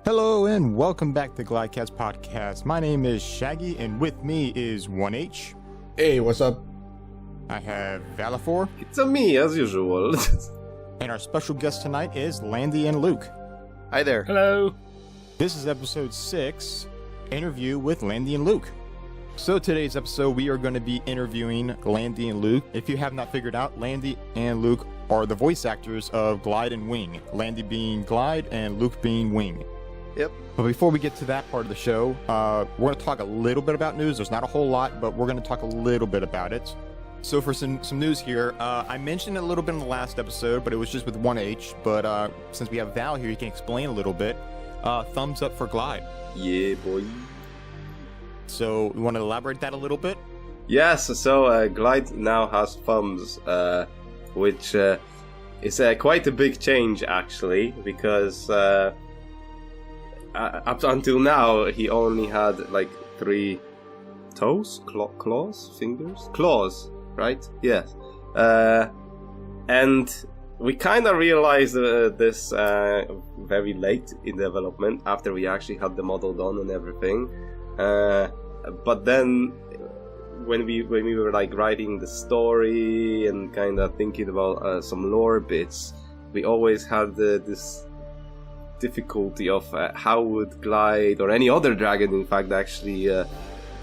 Hello and welcome back to Glydecast podcast. My name is Shaggy and with me is 1H. Hey, what's up? I have Valafor. It's a me, as usual. And our special guest tonight is Landy and Luke. Hi there. Hello. This is episode 6, interview with Landy and Luke. So today's episode, we are going to be interviewing Landy and Luke. If you have not figured out, Landy and Luke are the voice actors of Glyde and Wing. Landy being Glyde and Luke being Wing. Yep. But before we get to that part of the show, we're going to talk a little bit about news. There's not a whole lot, but we're going to talk a little bit about it. So for some news here, I mentioned it a little bit in the last episode, but it was just with 1H. But since we have Val here, he can explain a little bit. Thumbs up for Glyde. Yeah, boy. So you want to elaborate that a little bit? Yes, so Glyde now has thumbs, which is quite a big change, actually, because up until now, he only had, like, 3 toes? Claws? Fingers? Claws, right? Yes. And we kind of realized this very late in development, after we actually had the model done and everything. But then, when we were, like, writing the story and kind of thinking about some lore bits, we always had this difficulty of how would Glyde or any other dragon in fact actually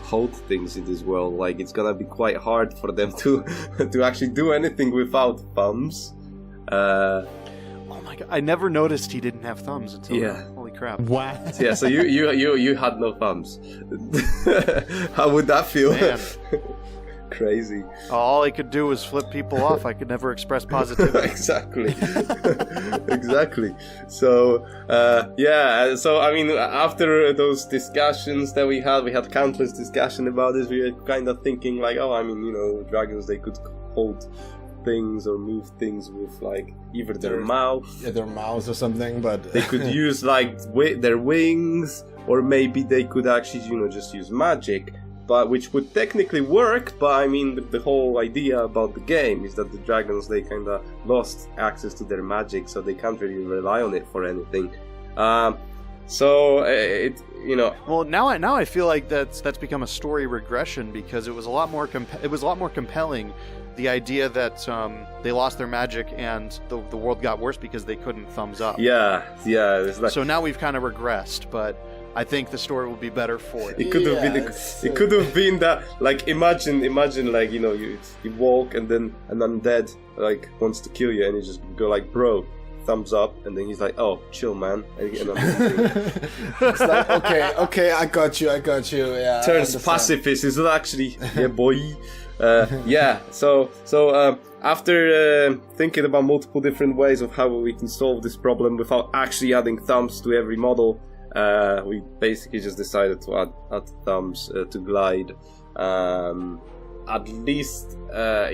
hold things in this world. Like, it's gonna be quite hard for them to actually do anything without thumbs. Oh my god, I never noticed he didn't have thumbs until Yeah. Holy crap. What? Yeah, so you had no thumbs. How would that feel? Man. Crazy. All I could do was flip people off. I could never express positivity. Exactly. Exactly. So, so I mean, after those discussions that we had countless discussion about this, we were kind of thinking like, oh, I mean, you know, dragons, they could hold things or move things with, like, either their mouth. Yeah, their mouths or something, but... They could use, like, their wings, or maybe they could actually, you know, just use magic. But which would technically work, but I mean, the whole idea about the game is that the dragons, they kind of lost access to their magic, so they can't really rely on it for anything. So it, you know. Well, now I feel like that's become a story regression, because it was a lot more compelling. The idea that they lost their magic and the world got worse because they couldn't thumbs up. Yeah. It's like, so now we've kind of regressed, but I think the story will be better for it. It could have been. It could have been that. Like, imagine, like, you know, you walk and then an undead like wants to kill you, and you just go like, bro, thumbs up, and then he's like, oh, chill, man, and you get another It's like, okay, I got you. Yeah. turns pacifist. Is it actually? Yeah, boy. Yeah. So after thinking about multiple different ways of how we can solve this problem without actually adding thumbs to every model. We basically just decided to add thumbs to Glyde, at least,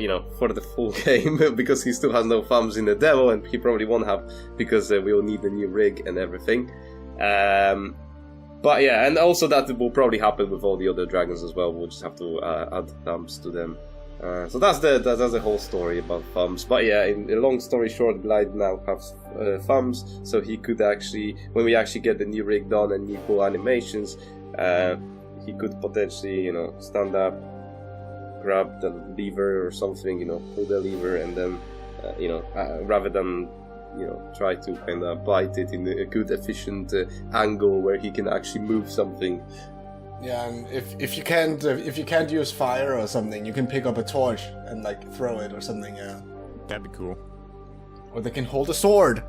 you know, for the full game, because he still has no thumbs in the demo, and he probably won't have, because we'll need a new rig and everything. But yeah, and also that will probably happen with all the other dragons as well. We'll just have to add thumbs to them. So that's the whole story about thumbs. But yeah, in a long story short, Glyde now has thumbs, so he could actually, when we actually get the new rig done and new cool animations, he could potentially, you know, stand up, grab the lever or something, you know, pull the lever, and then, you know, rather than, you know, try to kind of bite it in a good, efficient angle where he can actually move something. Yeah, and if you can't use fire or something, you can pick up a torch and like throw it or something. Yeah, That'd be cool. or they can hold a sword.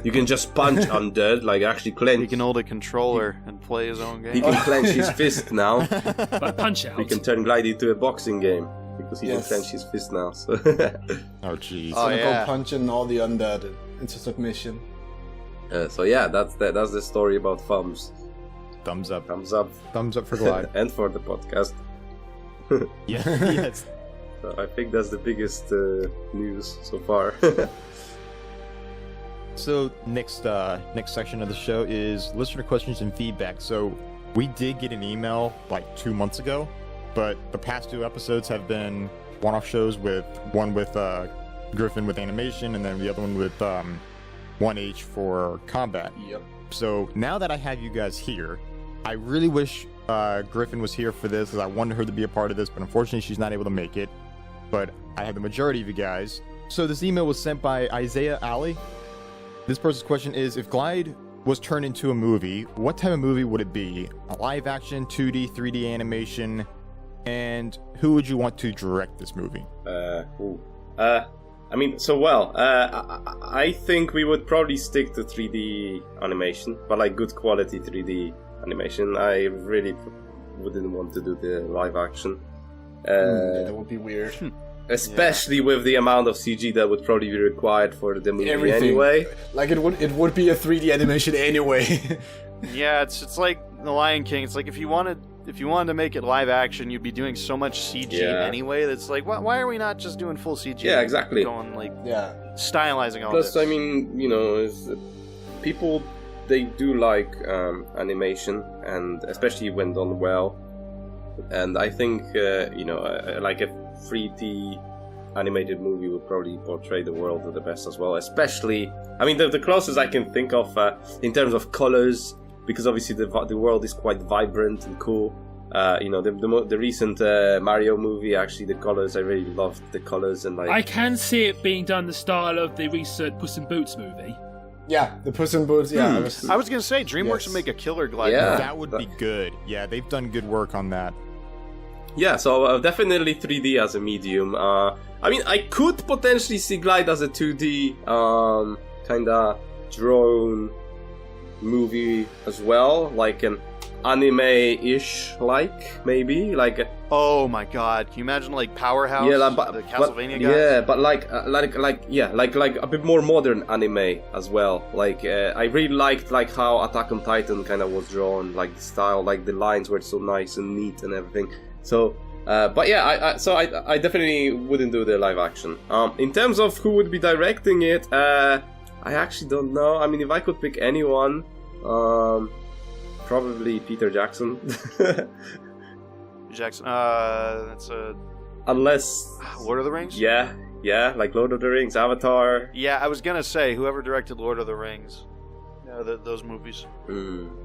You can just punch undead, like actually clench. He can hold a controller and play his own game. He can clench his fist now. But punch out. We can turn Glyde into a boxing game because he Yes. can clench his fist now. So Oh, jeez. Oh, Gonna yeah. go punching all the undead into submission. so yeah, that's the story about thumbs. Thumbs up. Thumbs up. Thumbs up for Glyde. And for the podcast. Yeah. Yes. So I think that's the biggest news so far. So next section of the show is listener questions and feedback. So we did get an email like 2 months ago, but the past 2 episodes have been one-off shows, with one with Griffin with animation, and then the other one with 1H for combat. Yep. So now that I have you guys here, I really wish Griffin was here for this because I wanted her to be a part of this, but unfortunately she's not able to make it. But I have the majority of you guys. So this email was sent by Isaiah Ali. This person's question is, if Glyde was turned into a movie, what type of movie would it be? A live action, 2D, 3D animation? And who would you want to direct this movie? I think we would probably stick to 3D animation, but like good quality 3D animation. I really wouldn't want to do the live action. Yeah, that would be weird. Especially with the amount of CG that would probably be required for the movie Everything. anyway. Like it would be a 3D animation anyway. Yeah, it's like The Lion King. It's like if you wanted to make it live action, you'd be doing so much CG anyway. That's like, why are we not just doing full CG? Yeah, exactly. Going like Plus, stylizing all this. I mean, people they do like animation, and especially when done well. And I think like a 3D animated movie would probably portray the world the best as well. Especially, I mean, the closest I can think of in terms of colors, because obviously the world is quite vibrant and cool. The recent Mario movie, actually, the colors, I really loved the colors, and like I can see it being done the style of the recent Puss in Boots movie. Yeah, the Puss in Boots. Yeah, I was gonna say DreamWorks would make a killer Glide. Yeah. That would be good. Yeah, they've done good work on that. Yeah, so definitely 3D as a medium. I mean, I could potentially see Glyde as a 2D kind of drone movie as well, like an anime-ish, like maybe like. Oh my God! Can you imagine like Powerhouse? Yeah, the Castlevania guy. Yeah, but like a bit more modern anime as well. Like I really liked like how Attack on Titan kind of was drawn, like the style, like the lines were so nice and neat and everything. So, but yeah, I definitely wouldn't do the live action. In terms of who would be directing it, I actually don't know. I mean, if I could pick anyone, probably Peter Jackson. Jackson. That's a. Unless Lord of the Rings. Yeah, like Lord of the Rings, Avatar. Yeah, I was gonna say whoever directed Lord of the Rings. Yeah, those movies.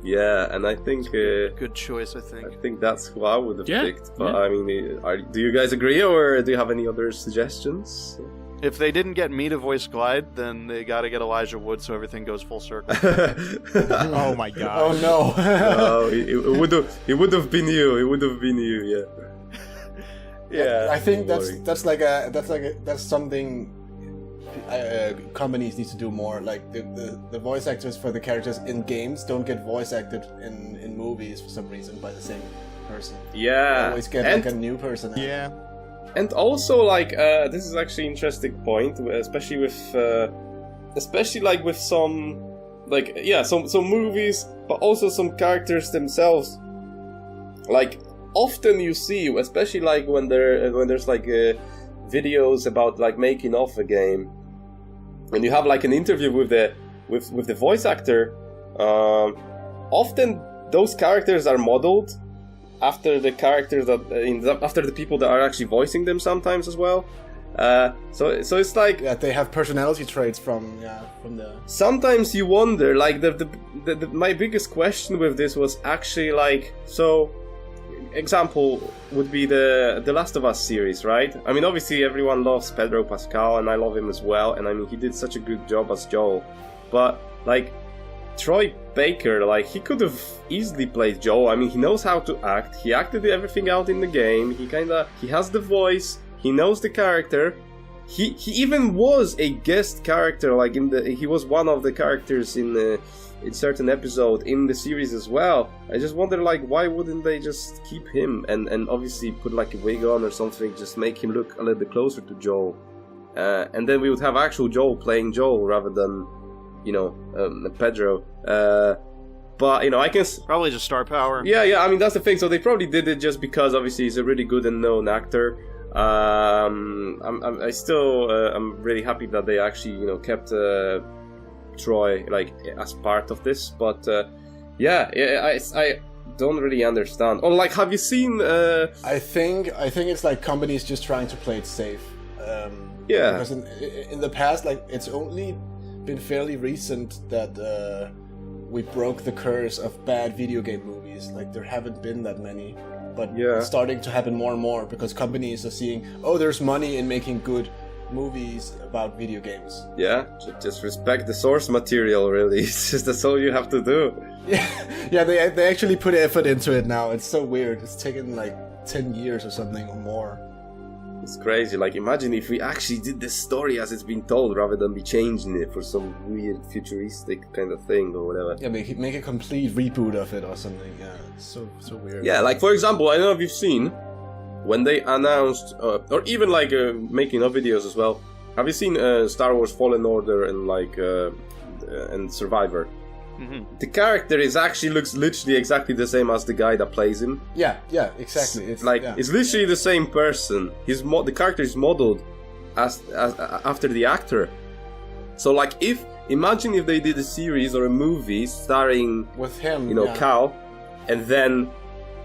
Yeah, and I think Good choice, I think. I think that's who I would have picked. But yeah. I mean, do you guys agree, or do you have any other suggestions? If they didn't get me to voice Glyde, then they got to get Elijah Wood, so everything goes full circle. Oh my God! Oh no! No, it would have been you. It would have been you. Yeah. Yeah. I think that's something companies need to do more. Like the voice actors for the characters in games don't get voice acted in movies for some reason by the same person. Yeah. They always get like a new person. Yeah. And also, like, this is actually an interesting point, especially with some, like, yeah, some movies, but also some characters themselves. Like, often you see, especially like when there's like videos about like making of a game, and you have like an interview with the voice actor. Often those characters are modeled after the characters after the people that are actually voicing them sometimes as well. So it's like they have personality traits from the. Sometimes you wonder, like my biggest question with this was actually like, so example would be the Last of Us series, right? I mean, obviously everyone loves Pedro Pascal, and I love him as well, and I mean he did such a good job as Joel, but like Troy Baker, like, he could have easily played Joel. I mean, he knows how to act. He acted everything out in the game. He has the voice. He knows the character. He even was a guest character, like he was one of the characters in certain episode in the series as well. I just wonder, like, why wouldn't they just keep him and obviously put like a wig on or something, just make him look a little bit closer to Joel, and then we would have actual Joel playing Joel rather than, Pedro. But, I can... Probably just star power. Yeah, I mean, that's the thing. So they probably did it just because, obviously, he's a really good and known actor. I'm really happy that they actually, kept Troy, like, as part of this. But, I don't really understand. Or, like, have you seen... I think it's like companies just trying to play it safe. Yeah. Because in the past, like, it's only been fairly recent that we broke the curse of bad video game movies. Like there haven't been that many, but Yeah. it's starting to happen more and more because companies are seeing, oh, there's money in making good movies about video games. Yeah, just respect the source material, really. It's just that's all you have to do. Yeah, they actually put effort into it now. It's so weird. It's taken like 10 years or something or more. It's crazy. Like, imagine if we actually did this story as it's been told rather than be changing it for some weird futuristic kind of thing or whatever. Yeah, make a complete reboot of it or something. Yeah, it's so weird. Yeah, like for example, I don't know if you've seen when they announced, or even like making of videos as well. Have you seen Star Wars Fallen Order and like and Survivor? Mm-hmm. The character looks literally exactly the same as the guy that plays him. Yeah, exactly. It's Like yeah. it's literally the same person. The character is modeled as after the actor. So like imagine if they did a series or a movie starring with him, you know, Cal, and then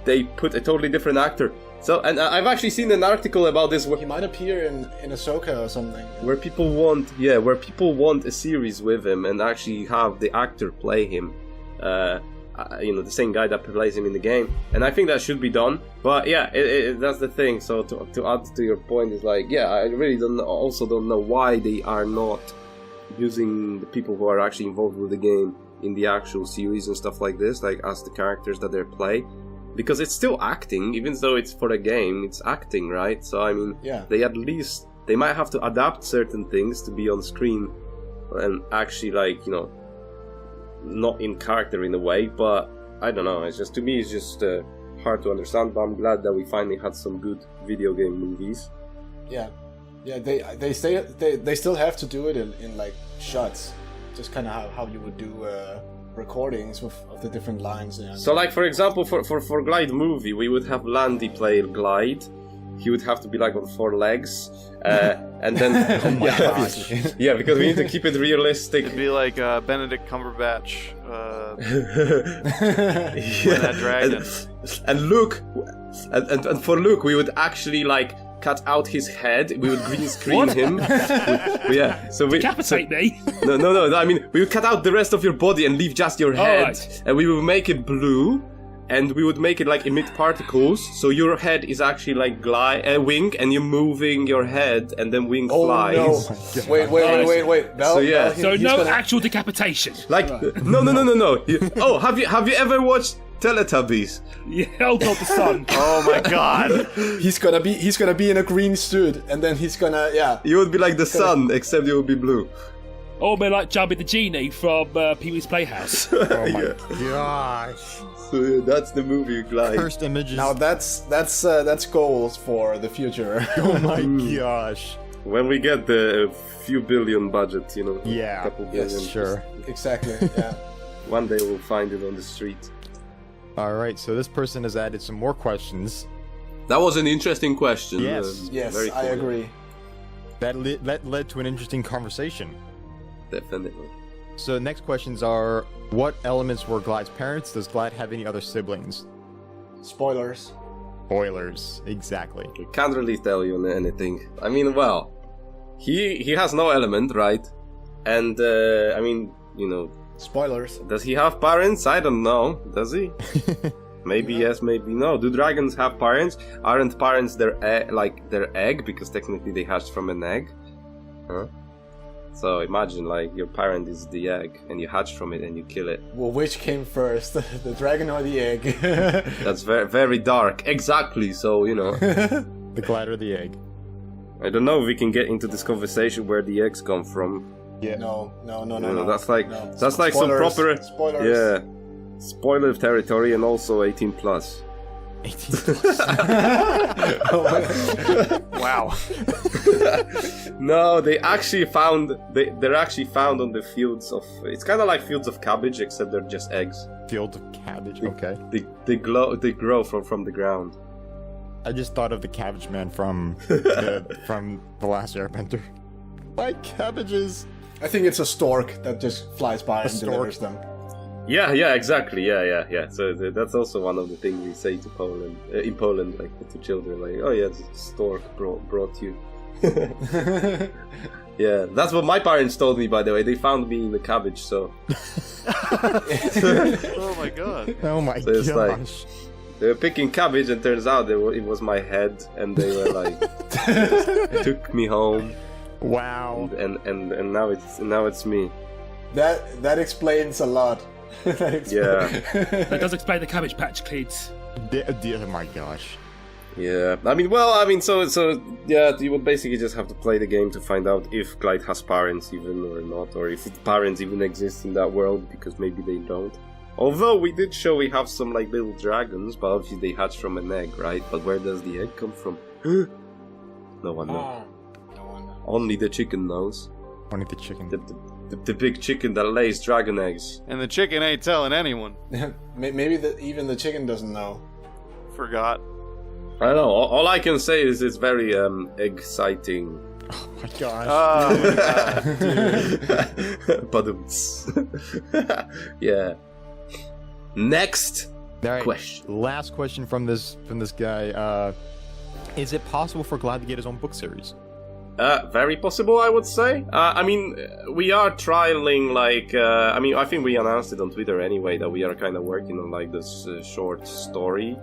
they put a totally different actor. So, and I've actually seen an article about this He might appear in Ahsoka or something. where people want a series with him and actually have the actor play him. You know, the same guy that plays him in the game. And I think that should be done. But yeah, that's the thing. So to add to your point is like, yeah, I really don't know why they are not using the people who are actually involved with the game in the actual series and stuff like this, like as the characters that they play. Because it's still acting, even though it's for a game, it's acting, right? So I mean, Yeah. they might have to adapt certain things to be on screen and actually, like, you know, not in character in a way. But I don't know. It's just, to me, it's just hard to understand. But I'm glad that we finally had some good video game movies. Yeah, they still have to do it in like shots, just kind of how you would do recordings of the different lines. Yeah. So, like, for example, for Glyde movie, we would have Landy play Glyde. He would have to be like on 4 legs, and then yeah, because we need to keep it realistic. It'd be like Benedict Cumberbatch that dragon. And Luke, and for Luke, we would actually like cut out his head. We would green screen him. Yeah, so we Decapitate me. No. I mean, we would cut out the rest of your body and leave just your head, Alright. and we would make it blue. And we would make it like emit particles, so your head is actually like Wing, and you're moving your head, and then Wing flies. No. Wait. No, So, yeah. So he's no gonna- actual decapitation. Like, no. Have you ever watched Teletubbies? Yeah, oh god, the sun. Oh my god. He's gonna be in a green suit, and then he's gonna You would be like the sun, except you would be blue. Or maybe like Jabby the Genie from Pee-wee's Playhouse. Oh my gosh. So yeah, that's the movie, Glyde. Cursed images. Now that's goals for the future. Oh my gosh. When we get the few billion budget, you know. Yeah. Couple billion. Yes, Sure. Exactly. Yeah. One day we'll find it on the street. All right, so this person has added some more questions. That was an interesting question. Yes. Yes, very I cool. agree. That led to an interesting conversation. Definitely. So the next questions are, what elements were Glyde's parents? Does Glyde have any other siblings? Spoilers. Spoilers. Exactly. I can't really tell you anything. I mean, well, he has no element, right? And I mean, you know, Spoilers. does he have parents? I don't know. Does he? Maybe yes, maybe no. Do dragons have parents? Aren't parents their egg? Because technically they hatched from an egg. Huh? So imagine, like, your parent is the egg, and you hatch from it, and you kill it. Well, which came first, the dragon or the egg? That's very, very dark. Exactly. So, you know, The Glyde or the egg? I don't know if we can get into this conversation where the eggs come from. Yeah. No. That's like No. that's like some Spoilers. proper Spoilers. yeah, spoiler territory, and also 18 plus. 18. Wow. No, they're actually found on the fields of. It's kind of like fields of cabbage, except they're just eggs. Field of cabbage. Okay. They grow from the ground. I just thought of the cabbage man from the Last Airbender. Like cabbages. I think it's a stork that just flies by and stork. delivers them. Yeah, exactly. Yeah. So that's also one of the things we say to Poland in Poland, like to children, like, oh yeah, it's a stork brought you Yeah, that's what my parents told me, by the way. They found me in the cabbage, so... Oh my god. Oh my So it's like- gosh. They were picking cabbage, and turns out it was my head, and they were like... took me home, Wow. and now it's me. That explains a lot. Yeah. That does explain the Cabbage Patch Kids. Oh my gosh. Yeah, I mean, so yeah, you would basically just have to play the game to find out if Glyde has parents even or not, or if its parents even exist in that world, because maybe they don't. Although we did show we have some like little dragons, but obviously they hatch from an egg, right? But where does the egg come from? No one knows. No one knows. Only the chicken knows. Only the chicken. The big chicken that lays dragon eggs. And the chicken ain't telling anyone. Maybe even the chicken doesn't know. Forgot. I don't know. All I can say is it's very exciting. Oh my gosh. But yeah. Next All right, question. Last question from this guy. Is it possible for Glyde to get his own book series? Very possible, I would say. I mean, we are trialing, like, I think we announced it on Twitter anyway, that we are kind of working on, like, this short story,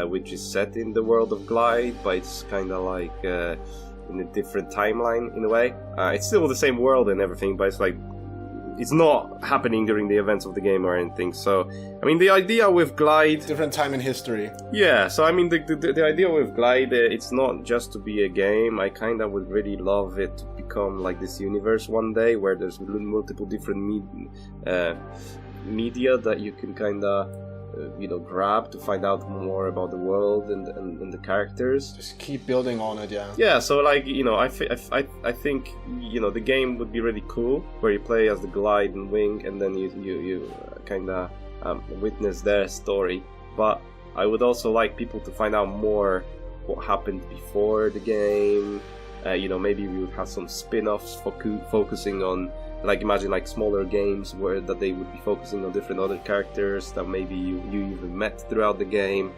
which is set in the world of Glyde, but it's kind of like in a different timeline, in a way. It's still the same world and everything, but it's like, it's not happening during the events of the game or anything. So, I mean, the idea with Glyde... Different time in history. Yeah, so I mean, the idea with Glyde, it's not just to be a game. I kind of would really love it to become like this universe one day, where there's multiple different media that you can kind of, grab to find out more about the world and the characters. Just keep building on it, yeah. Yeah, so like, I think, the game would be really cool, where you play as the Glyde and Wing, and then you kind of witness their story. But I would also like people to find out more what happened before the game. Maybe we would have some spin-offs focusing on, like, imagine like smaller games where that they would be focusing on different other characters that maybe you even met throughout the game.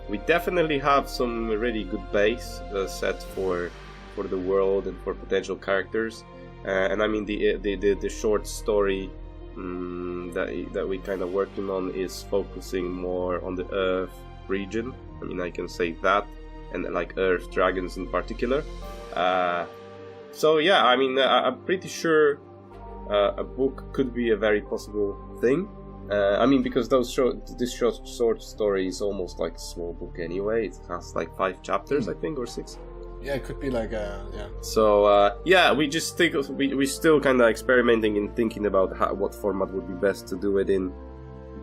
We definitely have some really good base set for the world and for potential characters. And I mean the short story that we kind of working on is focusing more on the Earth region. I mean, I can say that, and like Earth dragons in particular. So yeah, I mean, I'm pretty sure a book could be a very possible thing. I mean, because this short story is almost like a small book anyway. It has like 5 chapters, I think, or 6. Yeah, it could be like yeah. So yeah, we just think we still kind of experimenting and thinking about what format would be best to do it in,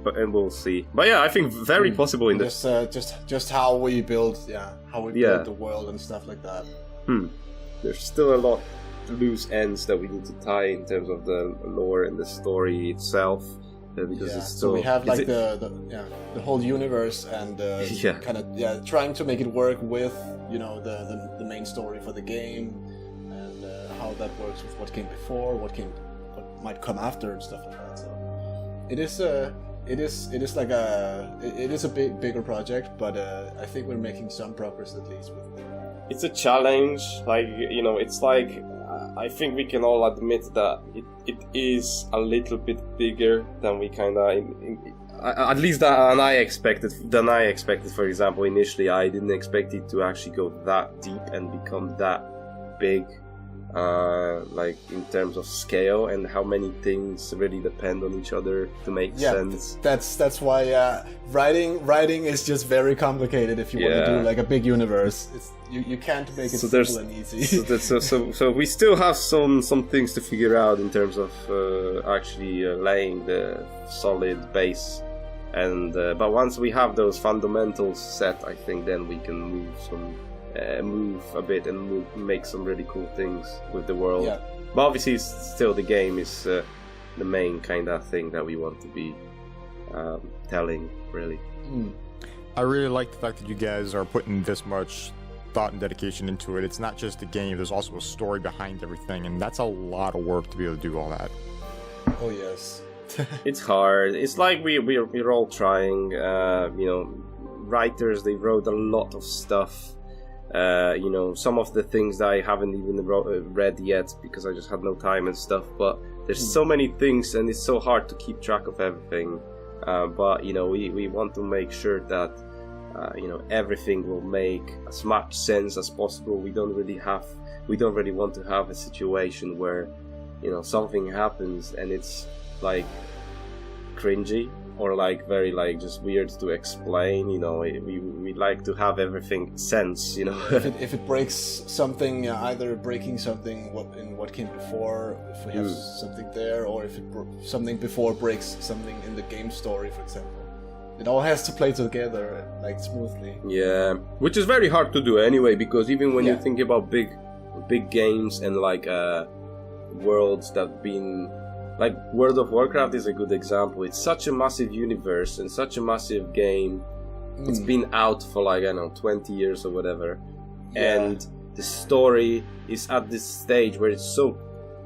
and we'll see. But yeah, I think very possible in this. Just how we build, build the world and stuff like that. There's still a lot of loose ends that we need to tie in terms of the lore and the story itself. Because it's still, so we have like the whole universe and kind of trying to make it work with the main story for the game, and how that works with what came before, what might come after and stuff like that. So it is a bigger project, but I think we're making some progress at least with it. It's a challenge, like, it's like, I think we can all admit that it is a little bit bigger than we kind of, at least than I expected. For example, initially I didn't expect it to actually go that deep and become that big, like in terms of scale and how many things really depend on each other to make sense. That's why writing is just very complicated if you want to do like a big universe. You can't make it simple and easy. So we still have some things to figure out in terms of actually laying the solid base, and but once we have those fundamentals set, I think then we can move a bit and make some really cool things with the world. Yeah. But obviously, still the game is the main kind of thing that we want to be telling, really. I really like the fact that you guys are putting this much thought and dedication into it. It's not just a game, there's also a story behind everything, and that's a lot of work to be able to do all that. Oh yes. It's hard. It's like we're all trying. Writers, they wrote a lot of stuff You know, some of the things that I haven't even read yet because I just had no time and stuff. But there's so many things, and it's so hard to keep track of everything. But you know, we want to make sure that you know, everything will make as much sense as possible. We don't really want to have a situation where, you know, something happens and it's like cringy or like very like just weird to explain. You know, we like to have everything sense, you know. if it breaks something, either breaking something in what came before, if we have something there, or if something before breaks something in the game story, for example. It all has to play together like smoothly. Yeah, which is very hard to do anyway, because even when you think about big games and like worlds that been like World of Warcraft is a good example. It's such a massive universe and such a massive game. It's been out for like, I don't know, 20 years or whatever, and the story is at this stage where it's so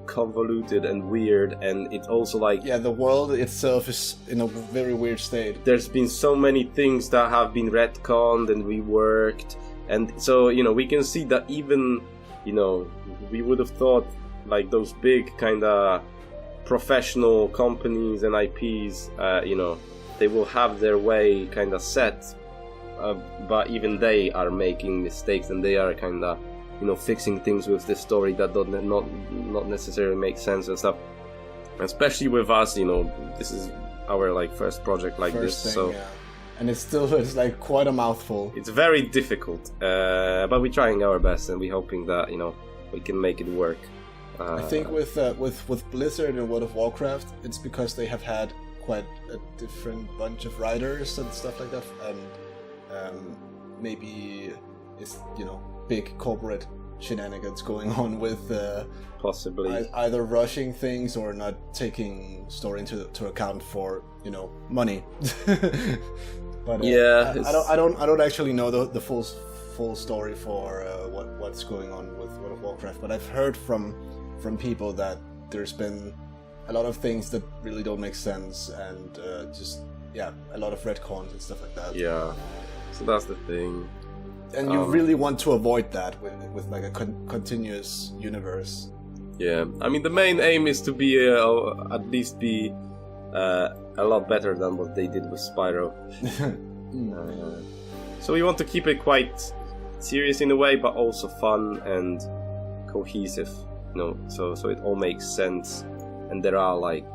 convoluted and weird, and it's also like the world itself is in a very weird state. There's been so many things that have been retconned and reworked, and so, you know, we can see that even, you know, we would have thought like those big kind of professional companies and IPs, you know, they will have their way kind of set, but even they are making mistakes, and they are kind of, you know, fixing things with the story that don't not necessarily make sense and stuff. Especially with us, you know, this is our like first project like this, so and it's like quite a mouthful. It's very difficult, but we're trying our best, and we're hoping that, you know, we can make it work. I think with Blizzard and World of Warcraft, it's because they have had quite a different bunch of writers and stuff like that, and maybe it's, you know, big corporate shenanigans going on with possibly either rushing things or not taking story into account for, you know, money. But I don't actually know the full story for what's going on with World of Warcraft, but I've heard from people that there's been a lot of things that really don't make sense, and just a lot of retcons and stuff like that. Yeah, so that's the thing. And you really want to avoid that with like a continuous universe. Yeah, I mean, the main aim is to be at least be a lot better than what they did with Spyro. So we want to keep it quite serious in a way, but also fun and cohesive, you know, so it all makes sense, and there are like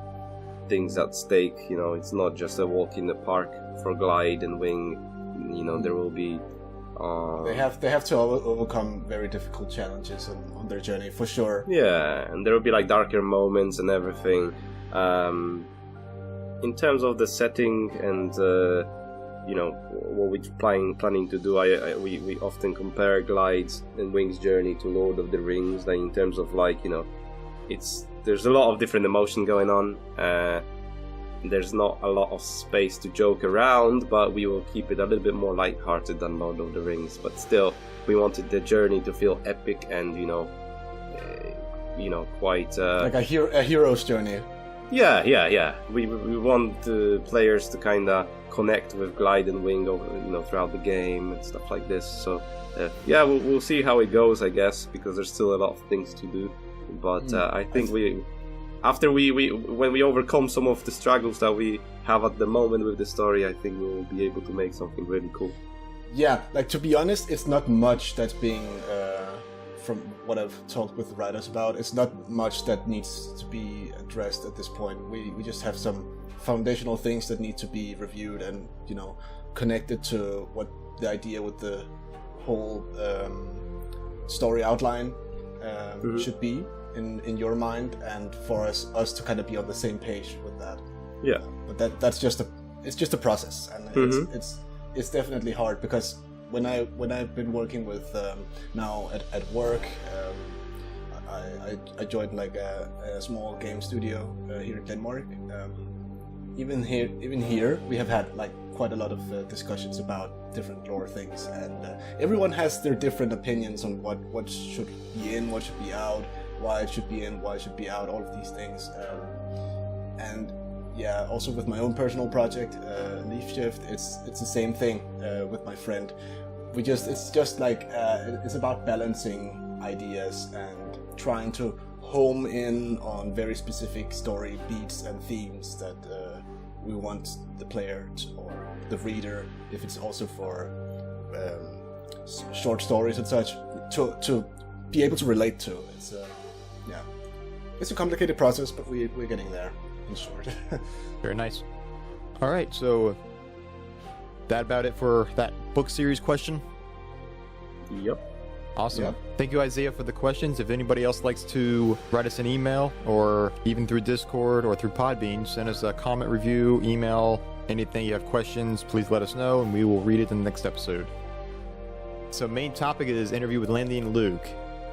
things at stake, you know. It's not just a walk in the park for Glyde and Wing, you know. There will be they have to overcome very difficult challenges on their journey, for sure. Yeah, and there will be like darker moments and everything. In terms of the setting and you know, what we're planning to do, we often compare Glyde's and Wing's journey to Lord of the Rings, like in terms of like, you know, there's a lot of different emotion going on. There's not a lot of space to joke around, but we will keep it a little bit more lighthearted than Lord of the Rings. But still, we wanted the journey to feel epic and, you know, quite like a hero's journey. Yeah. We want the players to kind of connect with Glyde and Wing over, you know, throughout the game and stuff like this. So we'll see how it goes, I guess, because there's still a lot of things to do. But I think when we overcome some of the struggles that we have at the moment with the story, I think we'll be able to make something really cool. Yeah, like, to be honest, it's not much that's being, from what I've talked with the writers about, it's not much that needs to be addressed at this point. We just have some foundational things that need to be reviewed and, you know, connected to what the idea with the whole story outline should be in your mind, and for us to kind of be on the same page with that. Yeah. But that's just a process, and it's definitely hard, because when I've been working with now at work, I joined like a small game studio here in Denmark. Even here we have had like quite a lot of discussions about different lore things, and everyone has their different opinions on what should be in, what should be out, why it should be in, why it should be out, all of these things. And yeah, also with my own personal project, Leaf Shift, it's the same thing with my friend. it's just like it's about balancing ideas and trying to home in on very specific story beats and themes that we want the player or the reader, if it's also for short stories and such, to be able to relate to. It's a complicated process, but we're getting there, in short. Very nice. All right, so that about it for that book series question? Yep. Awesome. Yep. Thank you, Isaiah, for the questions. If anybody else likes to write us an email, or even through Discord or through Podbean, send us a comment, review, email, anything you have questions, please let us know, and we will read it in the next episode. So main topic is interview with Landy and Luke.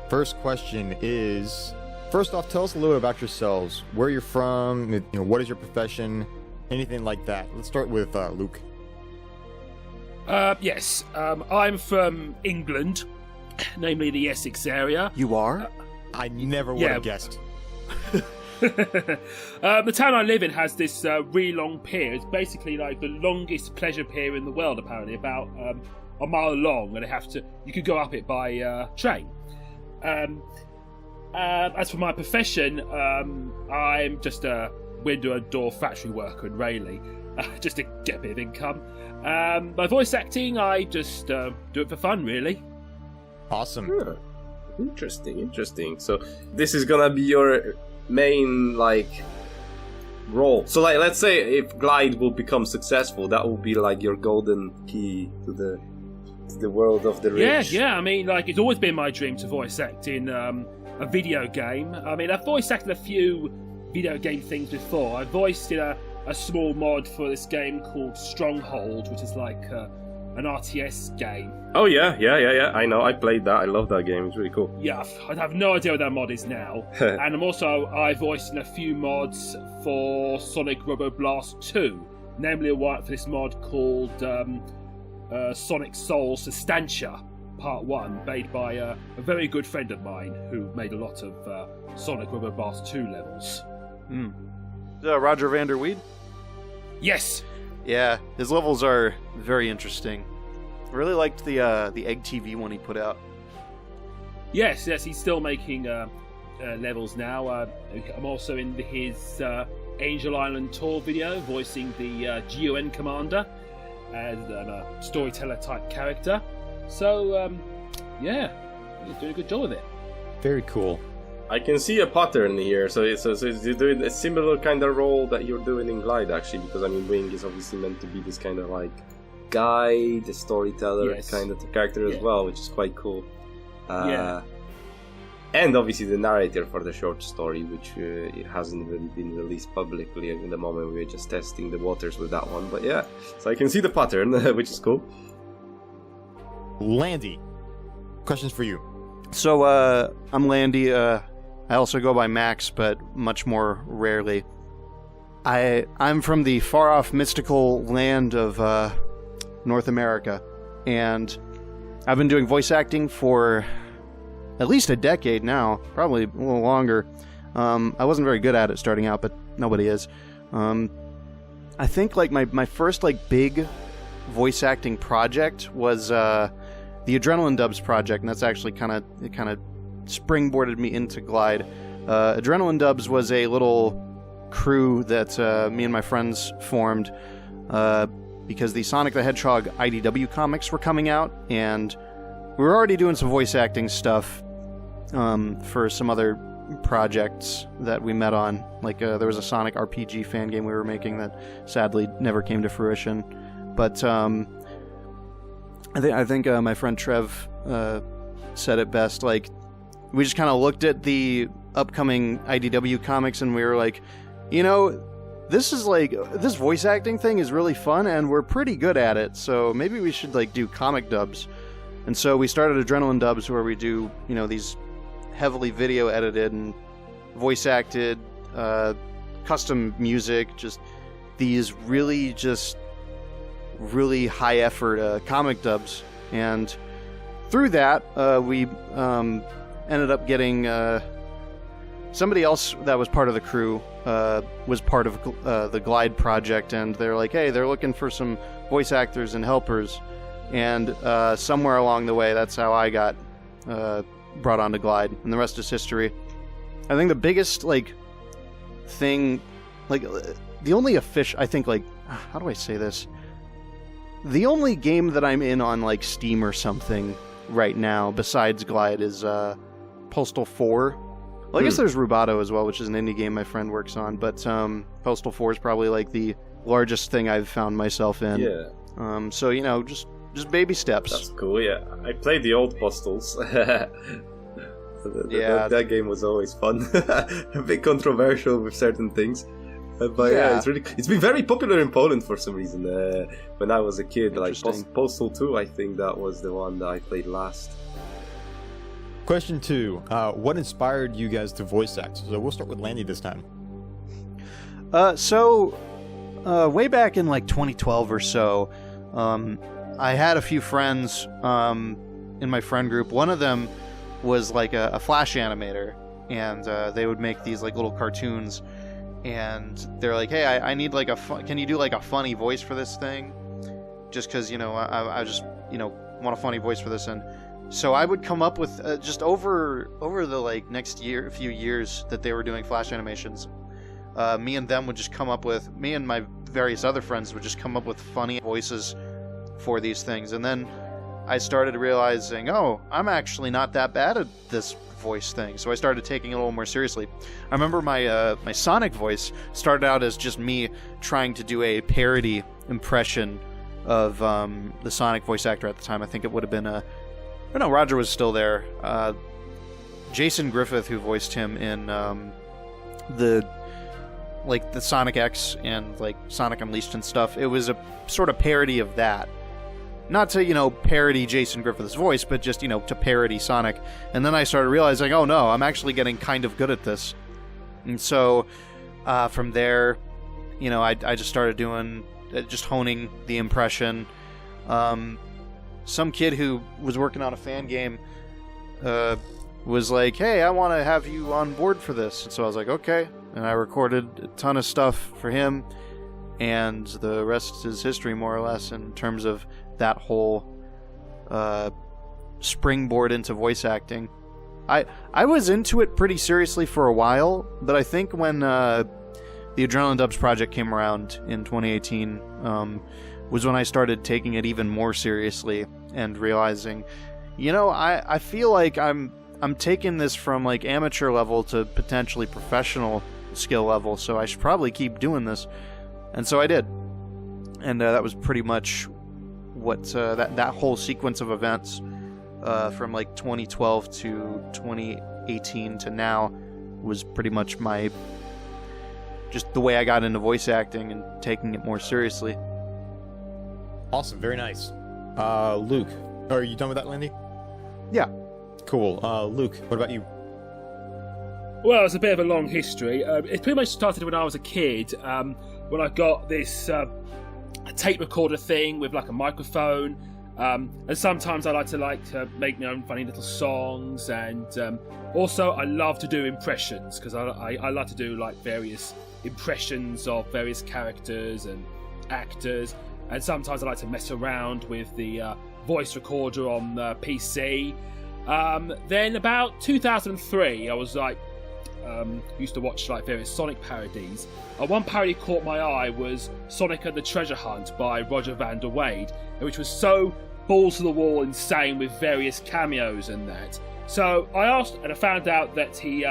First question is, first off, tell us a little about yourselves, where you're from, what is your profession, anything like that. Let's start with Luke. Yes, I'm from England, namely the Essex area. You are? I never would have guessed. The town I live in has this really long pier. It's basically like the longest pleasure pier in the world, apparently, about a mile long, and you could go up it by train. As for my profession, I'm just a window and door factory worker in Rayleigh, just to get a bit of income. My voice acting, I just do it for fun, really. Awesome. Huh. Interesting. So this is gonna be your main, role. So, let's say if Glyde will become successful, that will be, your golden key to the world of the rich. Yeah, I mean, it's always been my dream to voice act in a video game. I mean, I've voice acted a few video game things before. I voiced in a small mod for this game called Stronghold, which is like an RTS game. Oh, yeah. I know. I played that. I love that game. It's really cool. Yeah, I have no idea what that mod is now. And I voiced in a few mods for Sonic Robo Blast 2, namely one for this mod called Sonic Soul Sustancia Part 1, made by a very good friend of mine who made a lot of Sonic Robo Blast 2 levels. Roger Vanderweed? Yes! Yeah, his levels are very interesting. I really liked the Egg TV one he put out. Yes, he's still making levels now. I'm also in his Angel Island tour video, voicing the GON commander as a storyteller type character. So, he's doing a good job of it. Very cool. I can see a pattern here, so you're doing a similar kind of role that you're doing in Glyde, actually, because Wing is obviously meant to be this kind of guy, the storyteller kind of character as well, which is quite cool. And obviously the narrator for the short story, which it hasn't really been released publicly at the moment. We're just testing the waters with that one, but yeah, so I can see the pattern, which is cool. Landy, questions for you. So, I'm Landy. I also go by Max, but much more rarely. I'm from the far-off mystical land of North America, and I've been doing voice acting for at least a decade now, probably a little longer. I wasn't very good at it starting out, but nobody is. I think my first big voice acting project was the Adrenaline Dubs project, and that's actually kind of springboarded me into Glyde. Adrenaline Dubs was a little crew that me and my friends formed because the Sonic the Hedgehog IDW comics were coming out, and we were already doing some voice acting stuff for some other projects that we met on. There was a Sonic RPG fan game we were making that sadly never came to fruition. But I think my friend Trev said it best. We just kind of looked at the upcoming IDW comics and we were like, this is this voice acting thing is really fun and we're pretty good at it, so maybe we should do comic dubs. And so we started Adrenaline Dubs, where we do these heavily video edited and voice acted custom music, just these really high effort comic dubs. And through that we ended up getting somebody else that was part of the crew was part of the Glyde project, and they're like, hey, they're looking for some voice actors and helpers. And somewhere along the way, that's how I got brought onto Glyde, and the rest is history. I think the biggest thing, the only I think how do I say this? The only game that I'm in on Steam or something right now besides Glyde is Postal 4. Well, I guess there's Rubato as well, which is an indie game my friend works on, but Postal 4 is probably the largest thing I've found myself in. Yeah. So just baby steps. That's cool. Yeah, I played the old Postals. That game was always fun. A bit controversial with certain things. But it's been very popular in Poland for some reason. When I was a kid, Postal 2, I think that was the one that I played last. Question 2. What inspired you guys to voice act? So we'll start with Landy this time. Way back in 2012 or so, I had a few friends in my friend group. One of them was a Flash animator, and they would make these little cartoons. And they're hey, I need can you do a funny voice for this thing? Just because I just want a funny voice for this. And so I would come up with just over the next few years that they were doing Flash animations. Me and my various other friends would just come up with funny voices for these things. And then I started realizing, I'm actually not that bad at this voice thing. So I started taking it a little more seriously. I remember my Sonic voice started out as just me trying to do a parody impression of the Sonic voice actor at the time. I think it would have been Roger was still there. Jason Griffith, who voiced him in the Sonic X and Sonic Unleashed and stuff. It was a sort of parody of that. Not to, parody Jason Griffith's voice, but just, to parody Sonic. And then I started realizing, oh no, I'm actually getting kind of good at this. And so, from there, I just started just honing the impression. Some kid who was working on a fan game was hey, I want to have you on board for this. And so I was okay. And I recorded a ton of stuff for him. And the rest is history, more or less, in terms of that whole springboard into voice acting. I was into it pretty seriously for a while, but I think when the Adrenaline Dubs project came around in 2018 was when I started taking it even more seriously and realizing, I feel like I'm taking this from amateur level to potentially professional skill level, so I should probably keep doing this. And so I did. And that was pretty much what that whole sequence of events from 2012 to 2018 to now was pretty much just the way I got into voice acting and taking it more seriously. Awesome, very nice. Luke, are you done with that, Landy? Yeah. Cool. Luke, what about you? Well, it's a bit of a long history. It pretty much started when I was a kid, when I got this tape recorder thing with a microphone, and sometimes I like to make my own funny little songs, and also I love to do impressions, because I like to do various impressions of various characters and actors, and sometimes I like to mess around with the voice recorder on the PC. Then about 2003, I was used to watch various Sonic parodies. One parody caught my eye was Sonic and the Treasure Hunt by Roger Van der Wade, which was so balls to the wall insane with various cameos and that. So I asked, and I found out that he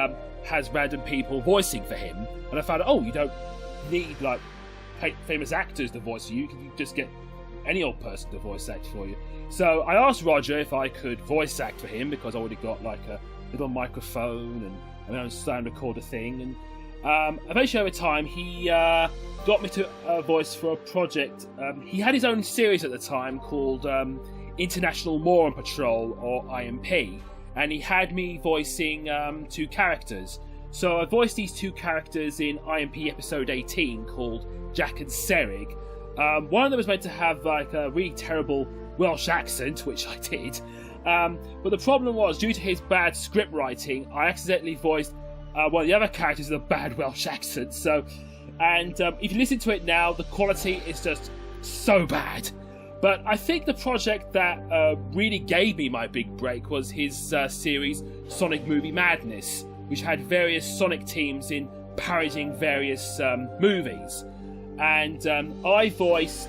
has random people voicing for him, and I found out, you don't need famous actors to voice you can just get any old person to voice act for you. So I asked Roger if I could voice act for him, because I already got a little microphone and my own sound recorder thing, and eventually over time he got me to voice for a project. He had his own series at the time called International Moron Patrol, or IMP, and he had me voicing 2 characters. So I voiced these 2 characters in IMP episode 18 called Jack and Serig. One of them was meant to have a really terrible Welsh accent, which I did. But the problem was, due to his bad script writing, I accidentally voiced one of the other characters with a bad Welsh accent. So, and if you listen to it now, the quality is just so bad. But I think the project that really gave me my big break was his series Sonic Movie Madness, which had various Sonic teams in parodying various movies. And I voiced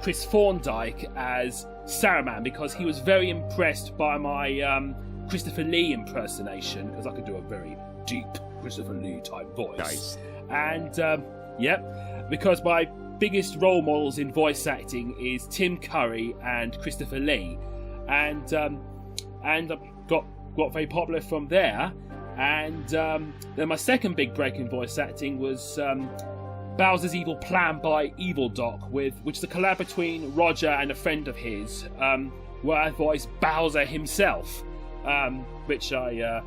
Chris Thorndike as Saruman because he was very impressed by my Christopher Lee impersonation, because I could do a very deep Christopher Lee type voice. Nice. And because my biggest role models in voice acting is Tim Curry and Christopher Lee, and got very popular from there. And then my second big break in voice acting was Bowser's Evil Plan by Evil Doc, which is a collab between Roger and a friend of his, where I voiced Bowser himself, which I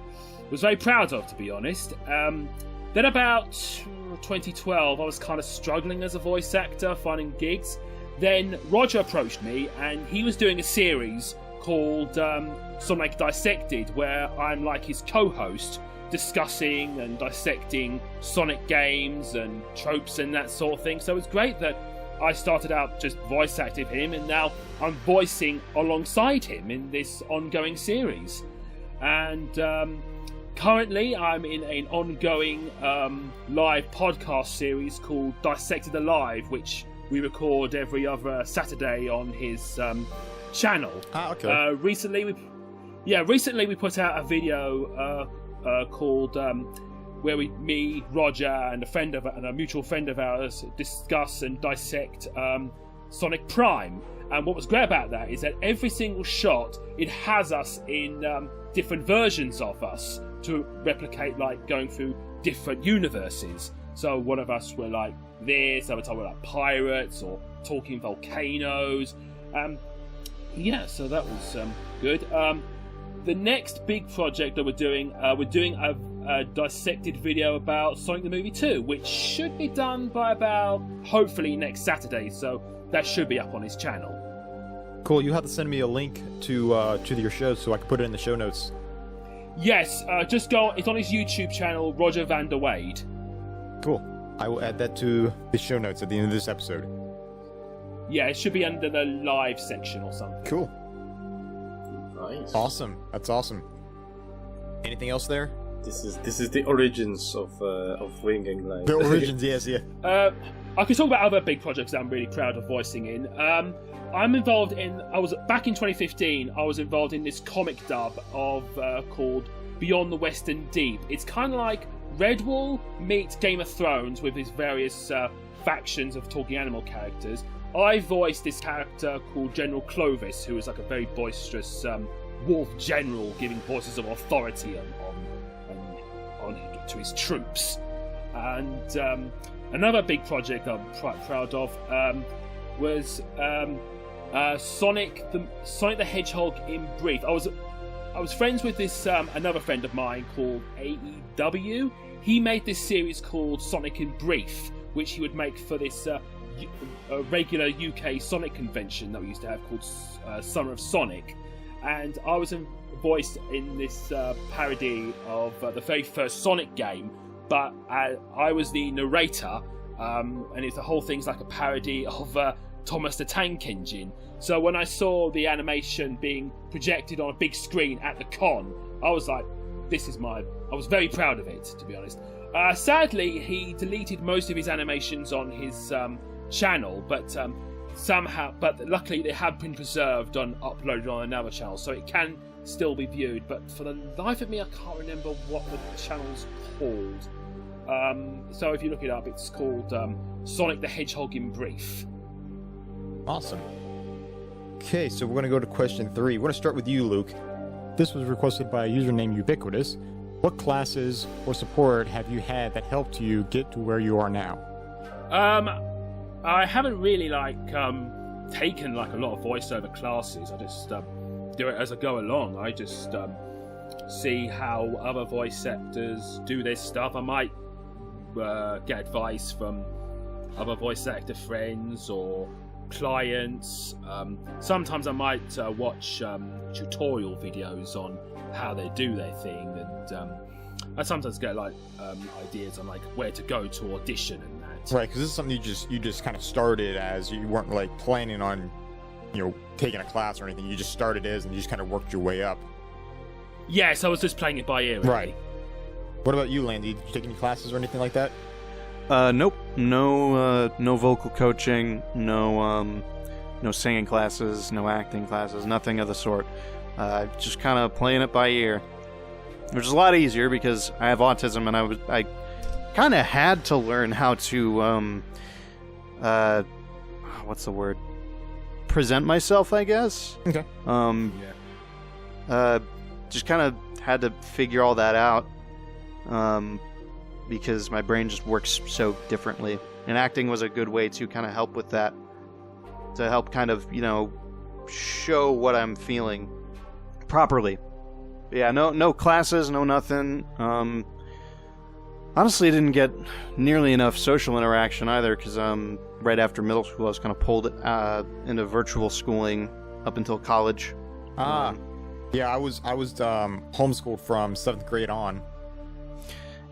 was very proud of, to be honest. Then about 2012, I was kind of struggling as a voice actor, finding gigs. Then Roger approached me, and he was doing a series called Sonic Dissected, where I'm like his co-host, discussing and dissecting Sonic games and tropes and that sort of thing. So it's great that I started out just voice acting him, and now I'm voicing alongside him in this ongoing series. And currently I'm in an ongoing live podcast series called Dissected Alive, which we record every other Saturday on his channel. Okay. Recently we put out a video called where me, Roger, and a mutual friend of ours discuss and dissect Sonic Prime. And what was great about that is that every single shot, it has us in different versions of us to replicate, like going through different universes. So one of us were like this, other time we're like pirates or talking volcanoes. So that was good. The next big project that we're doing a dissected video about Sonic the Movie 2, which should be done by about, hopefully, next Saturday, so that should be up on his channel. Cool. You have to send me a link to your show so I can put it in the show notes. Yes, just go. It's on his YouTube channel, Roger Van der Wade. Cool. I will add that to the show notes at the end of this episode. Yeah, it should be under the live section or something. Cool. Nice. Awesome. That's awesome. Anything else there? This is the origins of Wing and Glyde. The origins, yes, yeah. I could talk about other big projects that I'm really proud of voicing in. I'm involved in. Back in 2015. I was involved in this comic dub of called Beyond the Western Deep. It's kind of like Redwall meets Game of Thrones with its various factions of talking animal characters. I voiced this character called General Clovis, who is like a very boisterous wolf general, giving voices of authority to his troops. And another big project I'm quite proud of was Sonic the Hedgehog in brief. I was friends with this another friend of mine called AEW. He made this series called Sonic in Brief, which he would make for this a regular UK Sonic convention that we used to have called Summer of Sonic, and I was voiced in this parody of the very first Sonic game, but I was the narrator, and the whole thing's like a parody of Thomas the Tank Engine. So when I saw the animation being projected on a big screen at the con, I was like, I was very proud of it, to be honest. Sadly, he deleted most of his animations on his channel, but luckily they have been preserved and uploaded on another channel, so it can still be viewed. But for the life of me, I can't remember what the channel's called. So if you look it up, it's called Sonic the Hedgehog in Brief. Awesome. Okay, so we're going to go to question 3. We're going to start with you, Luke. This was requested by a username Ubiquitous. What classes or support have you had that helped you get to where you are now? I haven't really taken a lot of voiceover classes. I just do it as I go along. I just see how other voice actors do their stuff. I might get advice from other voice actor friends or clients. Sometimes I might watch tutorial videos on how they do their thing, and I sometimes get ideas on where to go to audition and that. Right, because this is something you just kind of started as. You weren't planning on taken a class or anything. You just started as and you just kind of worked your way up. Yes, I was just playing it by ear. Really. Right. What about you, Landy? Did you take any classes or anything like that? Nope. No vocal coaching. No singing classes. No acting classes. Nothing of the sort. Just kind of playing it by ear, which is a lot easier because I have autism, and I kind of had to learn how to what's the word? Present myself, I guess. Okay. Just kind of had to figure all that out. Because my brain just works so differently. And acting was a good way to kind of help with that. To help kind of, show what I'm feeling properly. Yeah, no classes, no nothing. Honestly, I didn't get nearly enough social interaction either, because right after middle school, I was kind of pulled into virtual schooling up until college. Yeah, I was homeschooled from 7th grade on.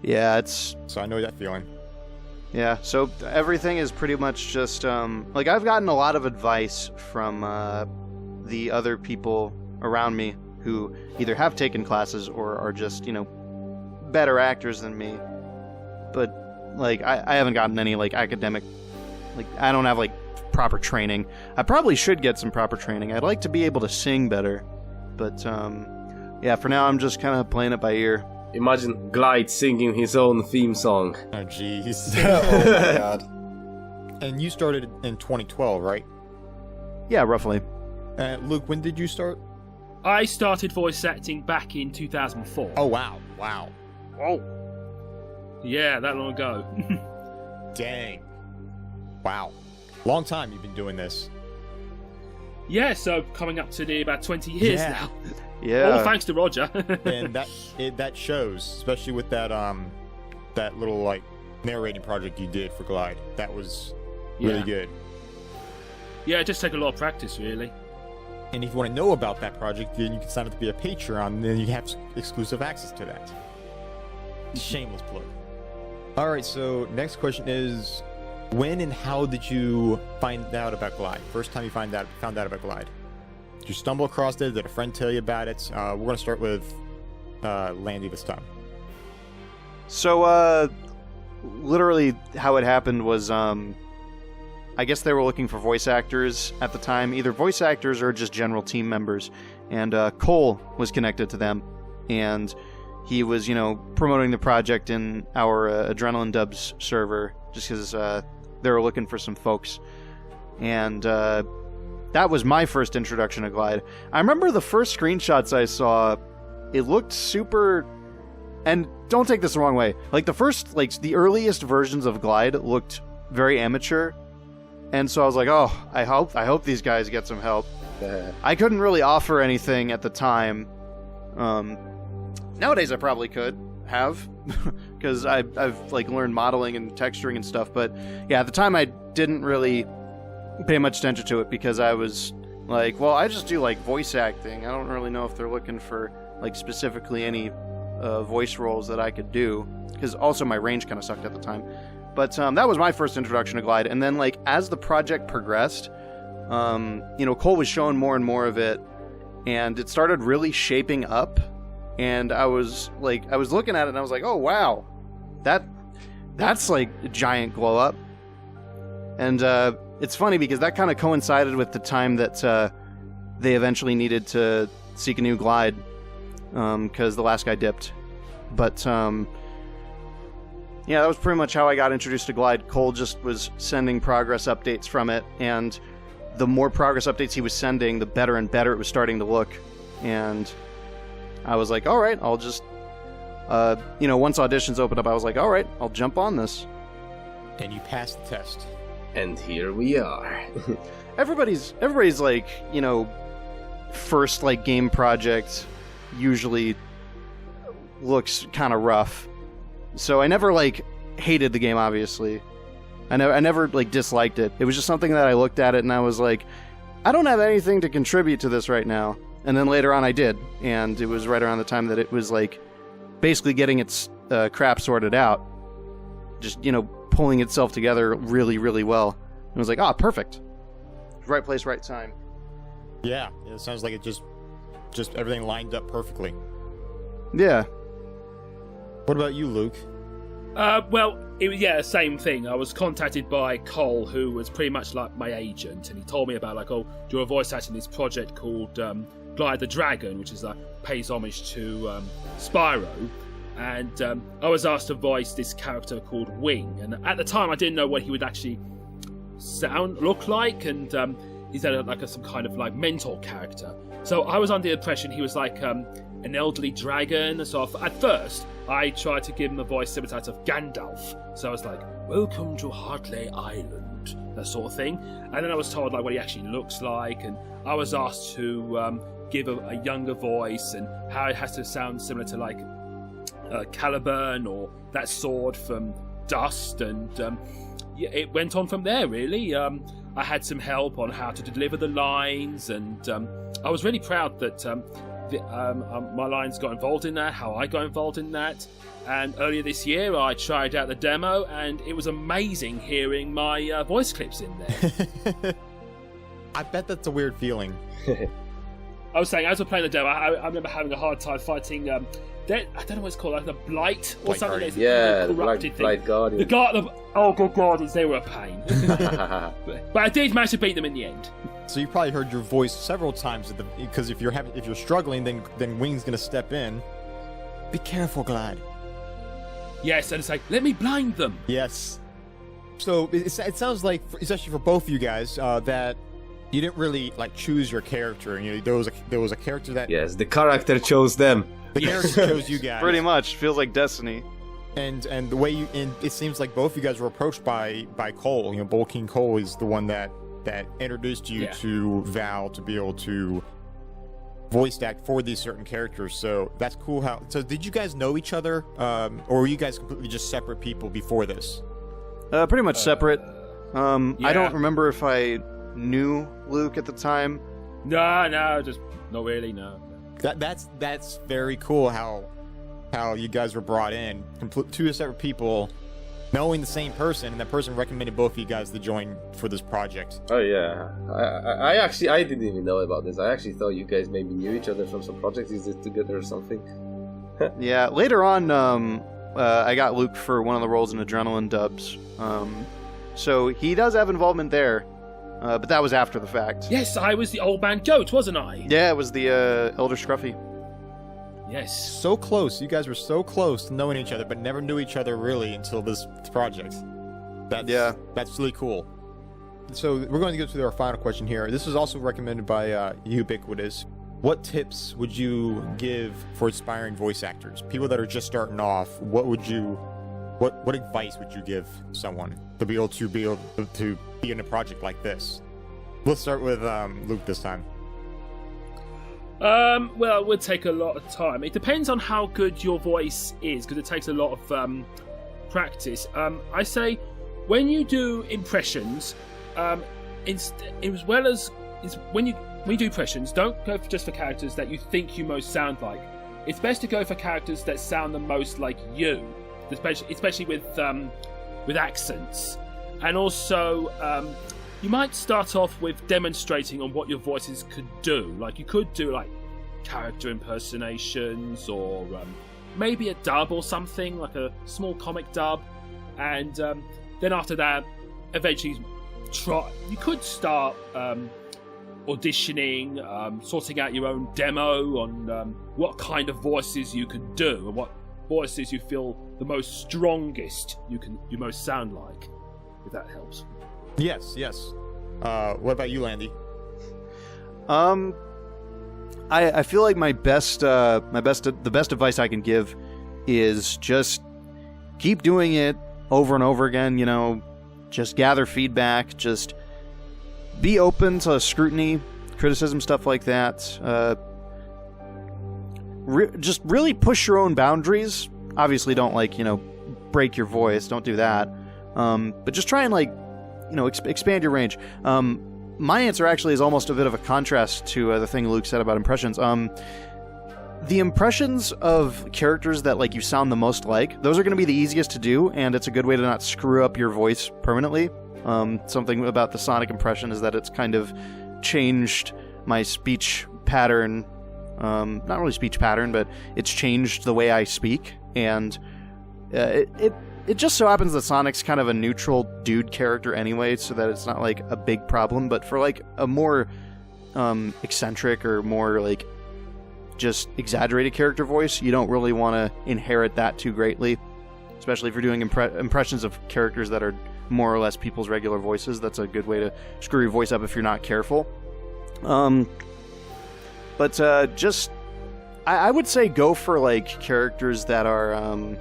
Yeah, so I know that feeling. Yeah, so everything is pretty much just I've gotten a lot of advice from the other people around me who either have taken classes or are just better actors than me. But I haven't gotten any academic, I don't have proper training. I probably should get some proper training. I'd like to be able to sing better, but yeah, for now I'm just kind of playing it by ear. Imagine Glyde singing his own theme song. Oh, jeez. Oh my god. And you started in 2012, right? Yeah, roughly. Luke, when did you start? I started voice acting back in 2004. Oh, wow. Oh. Yeah, that long ago. Dang. Wow. Long time you've been doing this. Yeah, so coming up to nearly about 20 years now. Yeah. All thanks to Roger. And that shows, especially with that little narrating project you did for Glyde. That was really good. Yeah, it just take a lot of practice, really. And if you want to know about that project, then you can sign up to be a Patreon, and then you have exclusive access to that. Shameless plug. All right, so next question is, when and how did you find out about Glyde? First time you found out about Glyde? Did you stumble across it? Did a friend tell you about it? We're going to start with Landy this time. So, literally how it happened was, I guess they were looking for voice actors at the time, either voice actors or just general team members. And Cole was connected to them, and he was, promoting the project in our Adrenaline Dubs server, just because they were looking for some folks. And that was my first introduction to Glyde. I remember the first screenshots I saw, it looked super... And don't take this the wrong way. The earliest versions of Glyde looked very amateur. And so I was like, oh, I hope these guys get some help. I couldn't really offer anything at the time. Nowadays I probably could have, because I've learned modeling and texturing and stuff. But yeah, at the time I didn't really pay much attention to it, because I was like, well, I just do voice acting. I don't really know if they're looking for specifically any voice roles that I could do, because also my range kind of sucked at the time. But that was my first introduction to Glyde. And then as the project progressed, Cole was showing more and more of it, and it started really shaping up. And I was looking at it and I was like, oh wow, that's a giant glow up. And it's funny because that kind of coincided with the time that they eventually needed to seek a new Glyde, because the last guy dipped. But yeah, that was pretty much how I got introduced to Glyde. Cole just was sending progress updates from it, and the more progress updates he was sending, the better and better it was starting to look. And I was like, all right, I'll just, once auditions opened up, I was like, all right, I'll jump on this. And you passed the test. And here we are. Everybody's first game project usually looks kind of rough. So I never hated the game, obviously. I never disliked it. It was just something that I looked at it and I was like, I don't have anything to contribute to this right now. And then later on I did, and it was right around the time that it was basically getting its crap sorted out, just pulling itself together really, really well. And I was like, perfect, right place, right time. Yeah, it sounds like it just everything lined up perfectly. Yeah. What about you, Luke? Same thing. I was contacted by Cole, who was pretty much like my agent, and he told me about do a voice acting this project called Glyde The Dragon, which is pays homage to Spyro, and I was asked to voice this character called Wing, and at the time I didn't know what he would actually look like, and he's some kind of like mentor character. So I was under the impression he was like an elderly dragon. So at first I tried to give him a voice similar to that of Gandalf. So I was like, "Welcome to Heartley Island," that sort of thing. And then I was told like what he actually looks like, and I was asked to give a younger voice and how it has to sound similar to like Caliburn or that sword from Dust, and it went on from there really. I had some help on how to deliver the lines, and I was really proud that my lines got involved in that, how I got involved in that. And earlier this year I tried out the demo, and it was amazing hearing my voice clips in there. I bet that's a weird feeling. I was saying, as we're playing the demo, I remember having a hard time fighting I don't know what it's called, like the Blight or Blight something. Guardian. Yeah, the corrupted thing. Blight Guardian. Oh, good Guardians, they were a pain. But I did manage to beat them in the end. So you probably heard your voice several times because if you're struggling, then Wing's gonna step in. Be careful, Glyde. Yes, and it's like, let me blind them. Yes. So it sounds like, especially for both of you guys, that you didn't really like choose your character. You know, there was a character that Yes, the character chose them. the character chose you guys. Pretty much. Feels like destiny. And the way it seems like both you guys were approached by Cole. You know, Bull King Cole is the one that introduced you to Val to be able to voice act for these certain characters. So that's cool. So did you guys know each other, or were you guys completely just separate people before this? Pretty much separate. I don't remember if I knew Luke at the time. No, just not really. No. That's very cool. How you guys were brought in, two separate people, knowing the same person, and that person recommended both of you guys to join for this project. Oh yeah, I didn't even know about this. I actually thought you guys maybe knew each other from some projects you did together or something. Yeah, later on, I got Luke for one of the roles in Adrenaline dubs. So he does have involvement there, but that was after the fact. Yes, I was the old man goat, wasn't I? Yeah, it was the Elder Scruffy. Yes. So close. You guys were so close to knowing each other, but never knew each other really until this project. That's really cool. So we're going to go to our final question here. This was also recommended by Ubiquitous. What tips would you give for aspiring voice actors? People that are just starting off, what advice would you give someone to be able to be in a project like this? Let's start with Luke this time. Well, it would take a lot of time. It depends on how good your voice is, because it takes a lot of practice. I say, when you do impressions, when you do impressions, don't go just for characters that you think you most sound like. It's best to go for characters that sound the most like you, especially with accents. And also, you might start off with demonstrating on what your voices could do. Like, you could do like character impersonations, or maybe a dub or something, like a small comic dub. And then after that, eventually you could start auditioning, sorting out your own demo on what kind of voices you could do, and what voices you feel the most strongest you most sound like, if that helps. Yes. What about you, Landy? I feel like the best advice I can give is just keep doing it over and over again. You know, just gather feedback. Just be open to scrutiny, criticism, stuff like that. Just really push your own boundaries. Obviously, don't break your voice. Don't do that. But just try and expand your range. My answer actually is almost a bit of a contrast to the thing Luke said about impressions. The impressions of characters that you sound the most like, those are going to be the easiest to do, and it's a good way to not screw up your voice permanently. Something about the Sonic impression is that it's kind of changed my speech pattern, not really speech pattern, but it's changed the way I speak, and it just so happens that Sonic's kind of a neutral dude character anyway, so that it's not like a big problem. But for like a more eccentric or more like just exaggerated character voice, you don't really want to inherit that too greatly, especially if you're doing impressions of characters that are more or less people's regular voices. That's a good way to screw your voice up if you're not careful. But just I would say go for like characters that are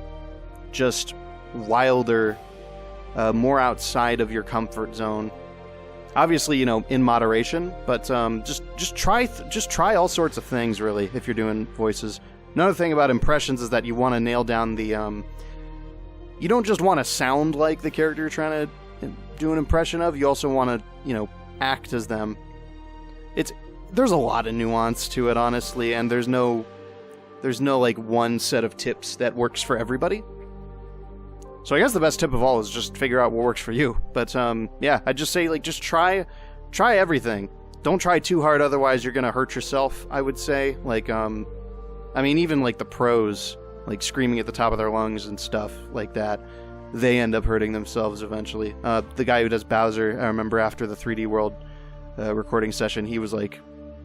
just wilder, more outside of your comfort zone. Obviously, in moderation, but just try all sorts of things, really, if you're doing voices. Another thing about impressions is that you want to nail down the you don't just want to sound like the character you're trying to do an impression of. You also want to act as them. There's a lot of nuance to it, honestly, and there's no like one set of tips that works for everybody. So I guess the best tip of all is just figure out what works for you. But yeah, I'd just say just try everything. Don't try too hard, otherwise you're gonna hurt yourself, I would say. Even like the pros, like screaming at the top of their lungs and stuff like that, they end up hurting themselves eventually. The guy who does Bowser, I remember after the 3D World recording session, he was like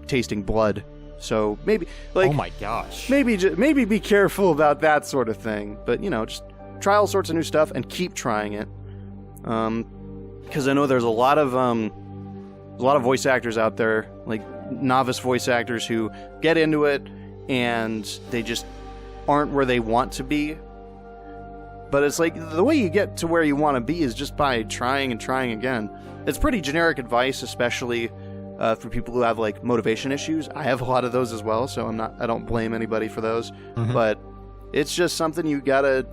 tasting blood. So maybe oh my gosh, maybe be careful about that sort of thing. But just try all sorts of new stuff and keep trying it. Because I know there's a lot of voice actors out there, like novice voice actors, who get into it and they just aren't where they want to be. But it's like the way you get to where you want to be is just by trying and trying again. It's pretty generic advice, especially for people who have like motivation issues. I have a lot of those as well, so I don't blame anybody for those. Mm-hmm. But it's just something you gotta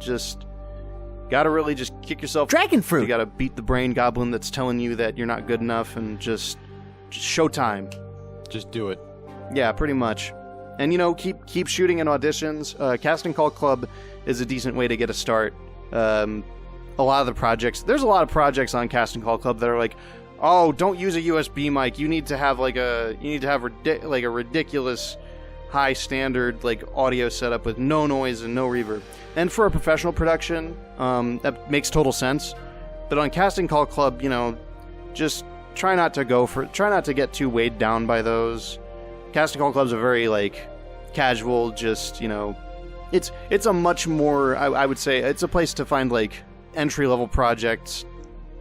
really just kick yourself. Dragon fruit. You gotta beat the brain goblin that's telling you that you're not good enough, and just showtime. Just do it. Yeah, pretty much. And keep shooting in auditions. Casting Call Club is a decent way to get a start. A lot of the projects, there's a lot of projects on Casting Call Club that are like, oh, don't use a USB mic. You need to have a ridiculous high standard like audio setup with no noise and no reverb. And for a professional production, that makes total sense. But on Casting Call Club, just try not to get too weighed down by those. Casting Call Club's a very like casual, just it's a much more, I would say, it's a place to find like entry level projects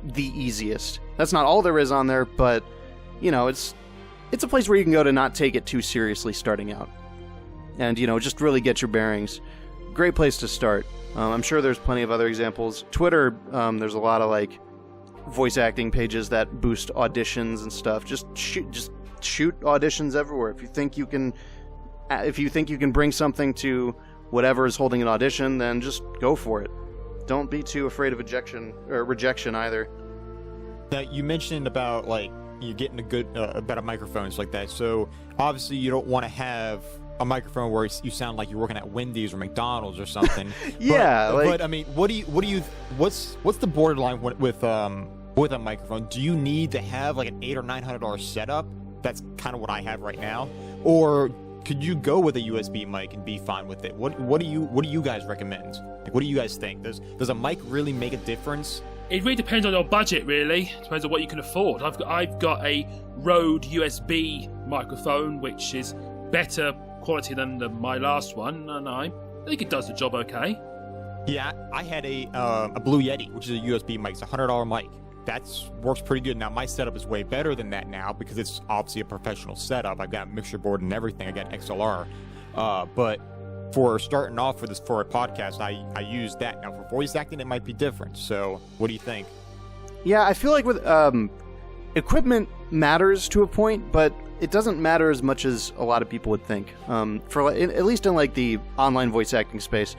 the easiest. That's not all there is on there, but it's a place where you can go to not take it too seriously starting out, and just really get your bearings. Great place to start. I'm sure there's plenty of other examples. Twitter, there's a lot of like voice acting pages that boost auditions and stuff. Just shoot auditions everywhere. If you think you can bring something to whatever is holding an audition, then just go for it. Don't be too afraid of rejection either. Now, you mentioned about like you getting a better microphones like that. So obviously you don't want to have a microphone where you sound like you're working at Wendy's or McDonald's or something. Yeah, but I mean, what's the borderline with a microphone? Do you need to have like an $800 or $900 setup? That's kind of what I have right now. Or could you go with a USB mic and be fine with it? What do you guys recommend? Like, what do you guys think? Does a mic really make a difference? It really depends on your budget, really. It depends on what you can afford. I've got a Rode USB microphone, which is better quality than my last one, and I think it does the job okay. Yeah, I had a Blue Yeti, which is a USB mic. It's a $100 mic. That works pretty good. Now, my setup is way better than that now because it's obviously a professional setup. I've got a mixer board and everything. I got an XLR. But for starting off for a podcast, I use that. Now, for voice acting, it might be different. So, what do you think? Yeah, I feel like with equipment matters to a point, but it doesn't matter as much as a lot of people would think. At least in like the online voice acting space,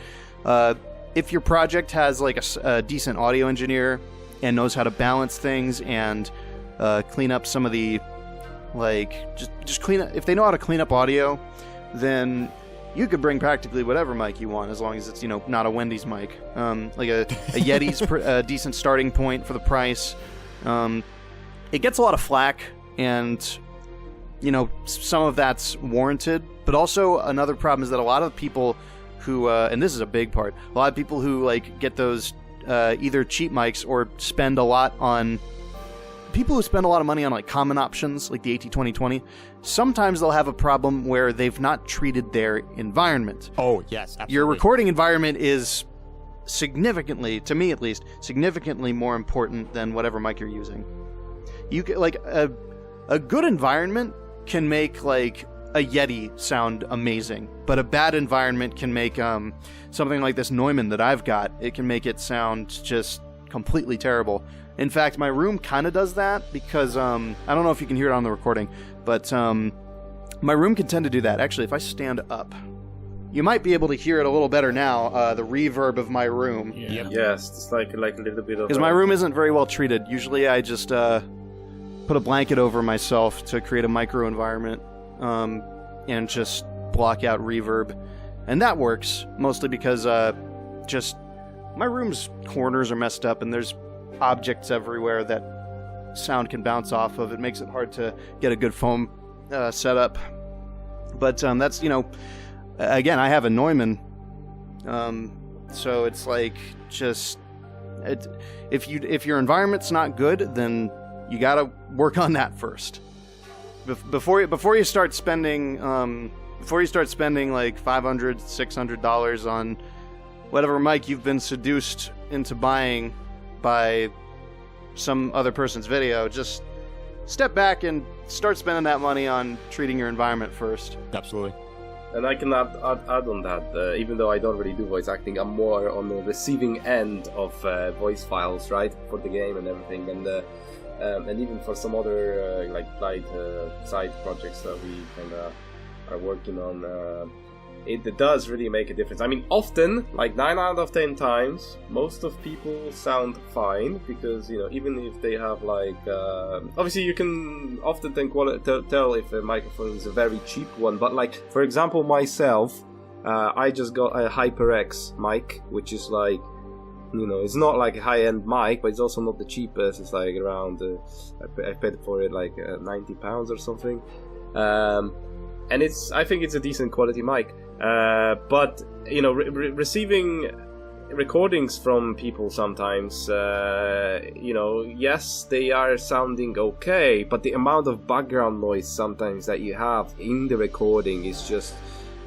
if your project has like a decent audio engineer and knows how to balance things and clean up some of the just clean up. If they know how to clean up audio, then you could bring practically whatever mic you want, as long as it's not a Wendy's mic. Like a Yeti's a decent starting point for the price. It gets a lot of flack, and some of that's warranted. But also another problem is that a lot of people who, and this is a big part, a lot of people who like get those either cheap mics or spend a lot on, people who spend a lot of money on like common options like the AT2020, sometimes they'll have a problem where they've not treated their environment. Oh, yes, absolutely. Your recording environment is significantly, to me at least, significantly more important than whatever mic you're using. You can, like, a good environment can make like a Yeti sound amazing, but a bad environment can make something like this Neumann that I've got, it can make it sound just completely terrible. In fact, my room kind of does that because I don't know if you can hear it on the recording, but my room can tend to do that. Actually, if I stand up, you might be able to hear it a little better now, the reverb of my room. Yeah. Yes, it's like a little bit of... Because my room isn't very well treated. Usually I just put a blanket over myself to create a micro environment and just block out reverb. And that works, mostly because just my room's corners are messed up and there's objects everywhere that sound can bounce off of. It makes it hard to get a good foam setup. But that's, again, I have a Neumann, so it's like just if your environment's not good, then you gotta work on that first before you start spending like $500, $600 on whatever mic you've been seduced into buying by some other person's video. Just step back and start spending that money on treating your environment first. Absolutely. And I can add on that, even though I don't really do voice acting, I'm more on the receiving end of voice files, right, for the game and everything, and even for some other like Glyde side projects that we kind of are working on. It does really make a difference. I mean, often, like 9 out of 10 times, most of people sound fine because, even if they have like... obviously, you can often tell if a microphone is a very cheap one, but like, for example, myself, I just got a HyperX mic, which is like, it's not like a high-end mic, but it's also not the cheapest. It's like around, I paid for it like £90 or something. And I think it's a decent quality mic. But receiving recordings from people sometimes, yes, they are sounding okay, but the amount of background noise sometimes that you have in the recording is just,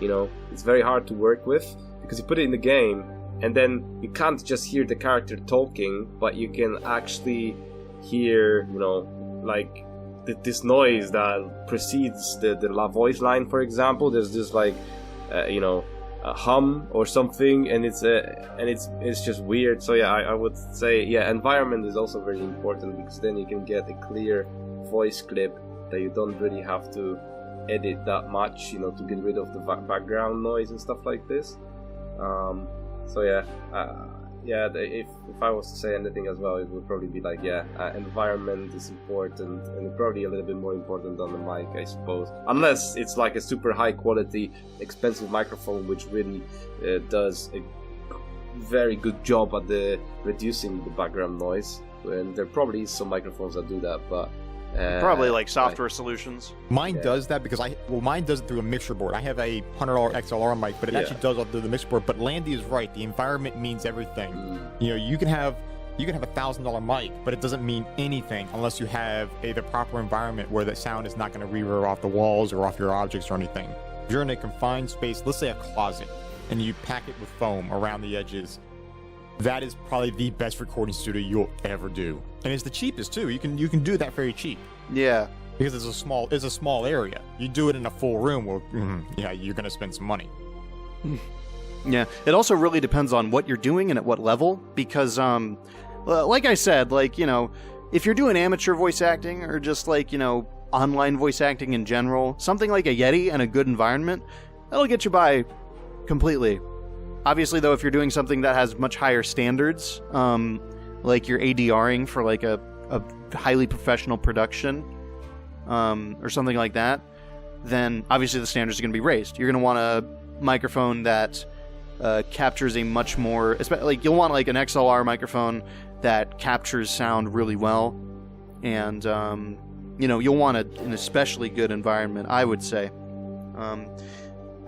it's very hard to work with because you put it in the game and then you can't just hear the character talking, but you can actually hear, like this noise that precedes the voice line, for example. There's this like a hum or something, and it's just weird. So yeah, I would say environment is also very important because then you can get a clear voice clip that you don't really have to edit that much, to get rid of the background noise and stuff like this. If I was to say anything as well, it would probably be like, environment is important, and probably a little bit more important than the mic, I suppose. Unless it's like a super high quality, expensive microphone, which really does a very good job at reducing the background noise. And there probably is some microphones that do that, but... probably like software solutions. Mine does that because mine does it through a mixer board. I have a $100 XLR mic, but it actually does it through the mixer board. But Landy is right. The environment means everything. You can have $1,000 mic, but it doesn't mean anything unless you have the proper environment where the sound is not going to reverb off the walls or off your objects or anything. If you're in a confined space, let's say a closet, and you pack it with foam around the edges, that is probably the best recording studio you'll ever do, and it's the cheapest too. You can do that very cheap. Yeah, because it's a small area. You do it in a full room, well, you're gonna spend some money. Yeah, it also really depends on what you're doing and at what level. Because, like I said, if you're doing amateur voice acting or just online voice acting in general, something like a Yeti and a good environment, that'll get you by completely. Obviously, though, if you're doing something that has much higher standards, like you're ADRing for like a highly professional production, or something like that, then obviously the standards are going to be raised. You're going to want a microphone that captures a much more, you'll want like an XLR microphone that captures sound really well, and you'll want an especially good environment, I would say.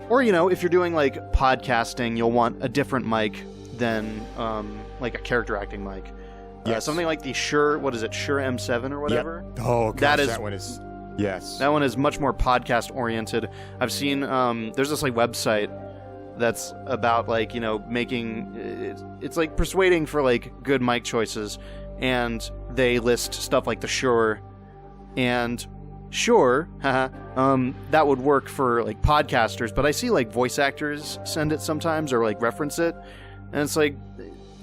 Or, if you're doing like podcasting, you'll want a different mic than like a character acting mic. Yes. Something like the Shure M7 or whatever. Yep. Oh, gosh, that one is... Yes. That one is much more podcast oriented. I've seen there's this like website that's about like making it's like persuading for like good mic choices, and they list stuff like the Shure, and Sure, that would work for like podcasters, but I see like voice actors send it sometimes or like reference it, and it's like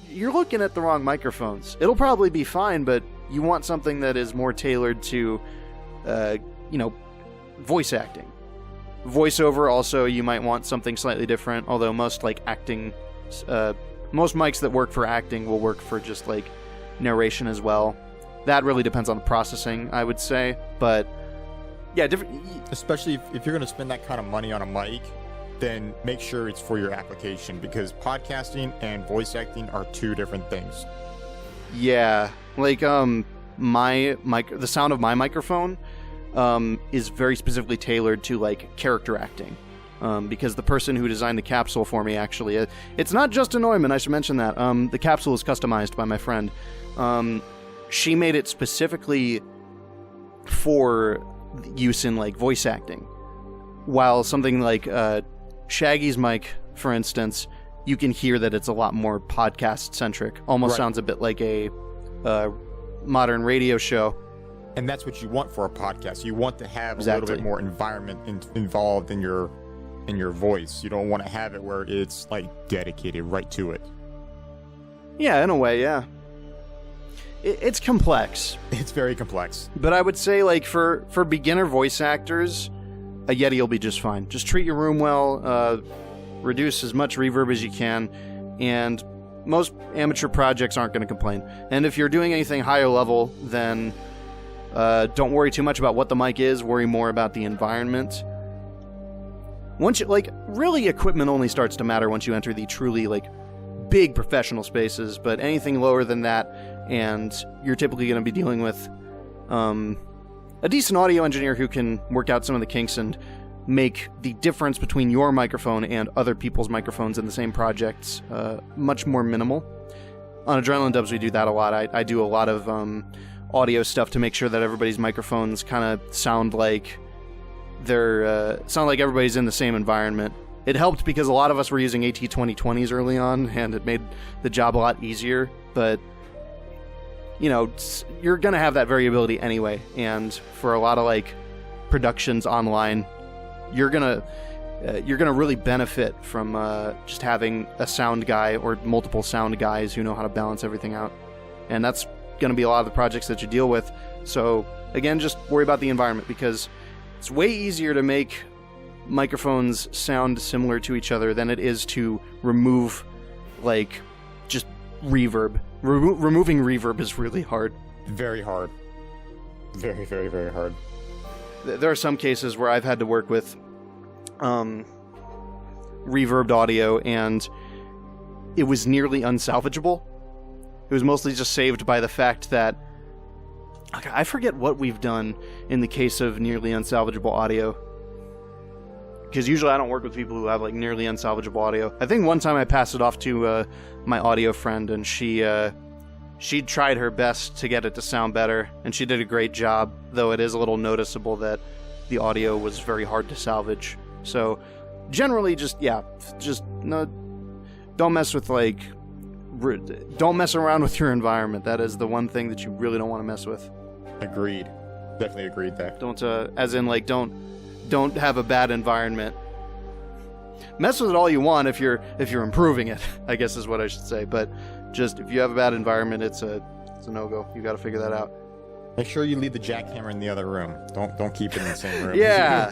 you're looking at the wrong microphones. It'll probably be fine, but you want something that is more tailored to voice acting. Voiceover also, you might want something slightly different, although most like acting, most mics that work for acting will work for just like narration as well. That really depends on the processing, I would say, but yeah, different. Especially if you're going to spend that kind of money on a mic, then make sure it's for your application, because podcasting and voice acting are two different things. Yeah, like the sound of my microphone is very specifically tailored to like character acting, because the person who designed the capsule for me, actually, it's not just a Neumann, I should mention that. The capsule is customized by my friend. She made it specifically for use in like voice acting, while something like Shaggy's mic, for instance, you can hear that it's a lot more podcast centric. Almost sounds a bit like a modern radio show. And that's what you want for a podcast. You want to have a little bit more environment involved in your voice. You don't want to have it where it's like dedicated right to it. Yeah, in a way, yeah. It's complex. It's very complex. But I would say, like, for beginner voice actors, a Yeti will be just fine. Just treat your room well, reduce as much reverb as you can, and most amateur projects aren't going to complain. And if you're doing anything higher level, then don't worry too much about what the mic is. Worry more about the environment. Once you, like, really equipment only starts to matter once you enter the truly, like, big professional spaces, but anything lower than that, and you're typically going to be dealing with a decent audio engineer who can work out some of the kinks and make the difference between your microphone and other people's microphones in the same projects much more minimal. On Adrenaline Dubs, we do that a lot. I do a lot of audio stuff to make sure that everybody's microphones kind of sound like everybody's in the same environment. It helped because a lot of us were using AT2020s early on, and it made the job a lot easier, but you're going to have that variability anyway, and for a lot of like productions online, you're going to really benefit from just having a sound guy or multiple sound guys who know how to balance everything out. And that's going to be a lot of the projects that you deal with. So again, just worry about the environment, because it's way easier to make microphones sound similar to each other than it is to remove like just reverb. Removing reverb is really hard. Very hard. Very, very, very hard. There are some cases where I've had to work with reverbed audio, and it was nearly unsalvageable. It was mostly just saved by the fact that I forget what we've done in the case of nearly unsalvageable audio, because usually I don't work with people who have like nearly unsalvageable audio. I think one time I passed it off to my audio friend, and she tried her best to get it to sound better, and she did a great job, though it is a little noticeable that the audio was very hard to salvage. So generally just no, don't mess with don't mess around with your environment. That is the one thing that you really don't want to mess with. Agreed. Definitely agreed there. Don't have a bad environment. Mess with it all you want if you're improving it, I guess is what I should say. But just if you have a bad environment, it's a no-go. You got to figure that out. Make sure you leave the jackhammer in the other room. Don't keep it in the same room. Yeah.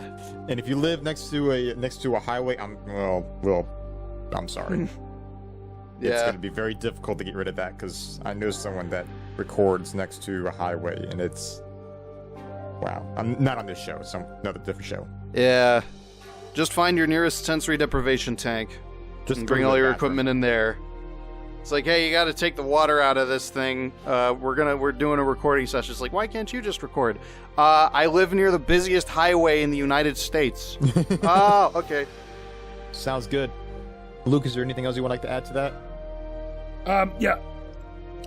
And if you live next to a highway, I'm sorry. Yeah. It's going to be very difficult to get rid of that, because I know someone that records next to a highway, and it's wow. I'm not on this show. It's another different show. Yeah. Just find your nearest sensory deprivation tank. Just and bring all your equipment in there. It's like, hey, you got to take the water out of this thing. We're doing a recording session. It's like, why can't you just record? I live near the busiest highway in the United States. Oh, okay. Sounds good. Luke, is there anything else you would like to add to that? Yeah.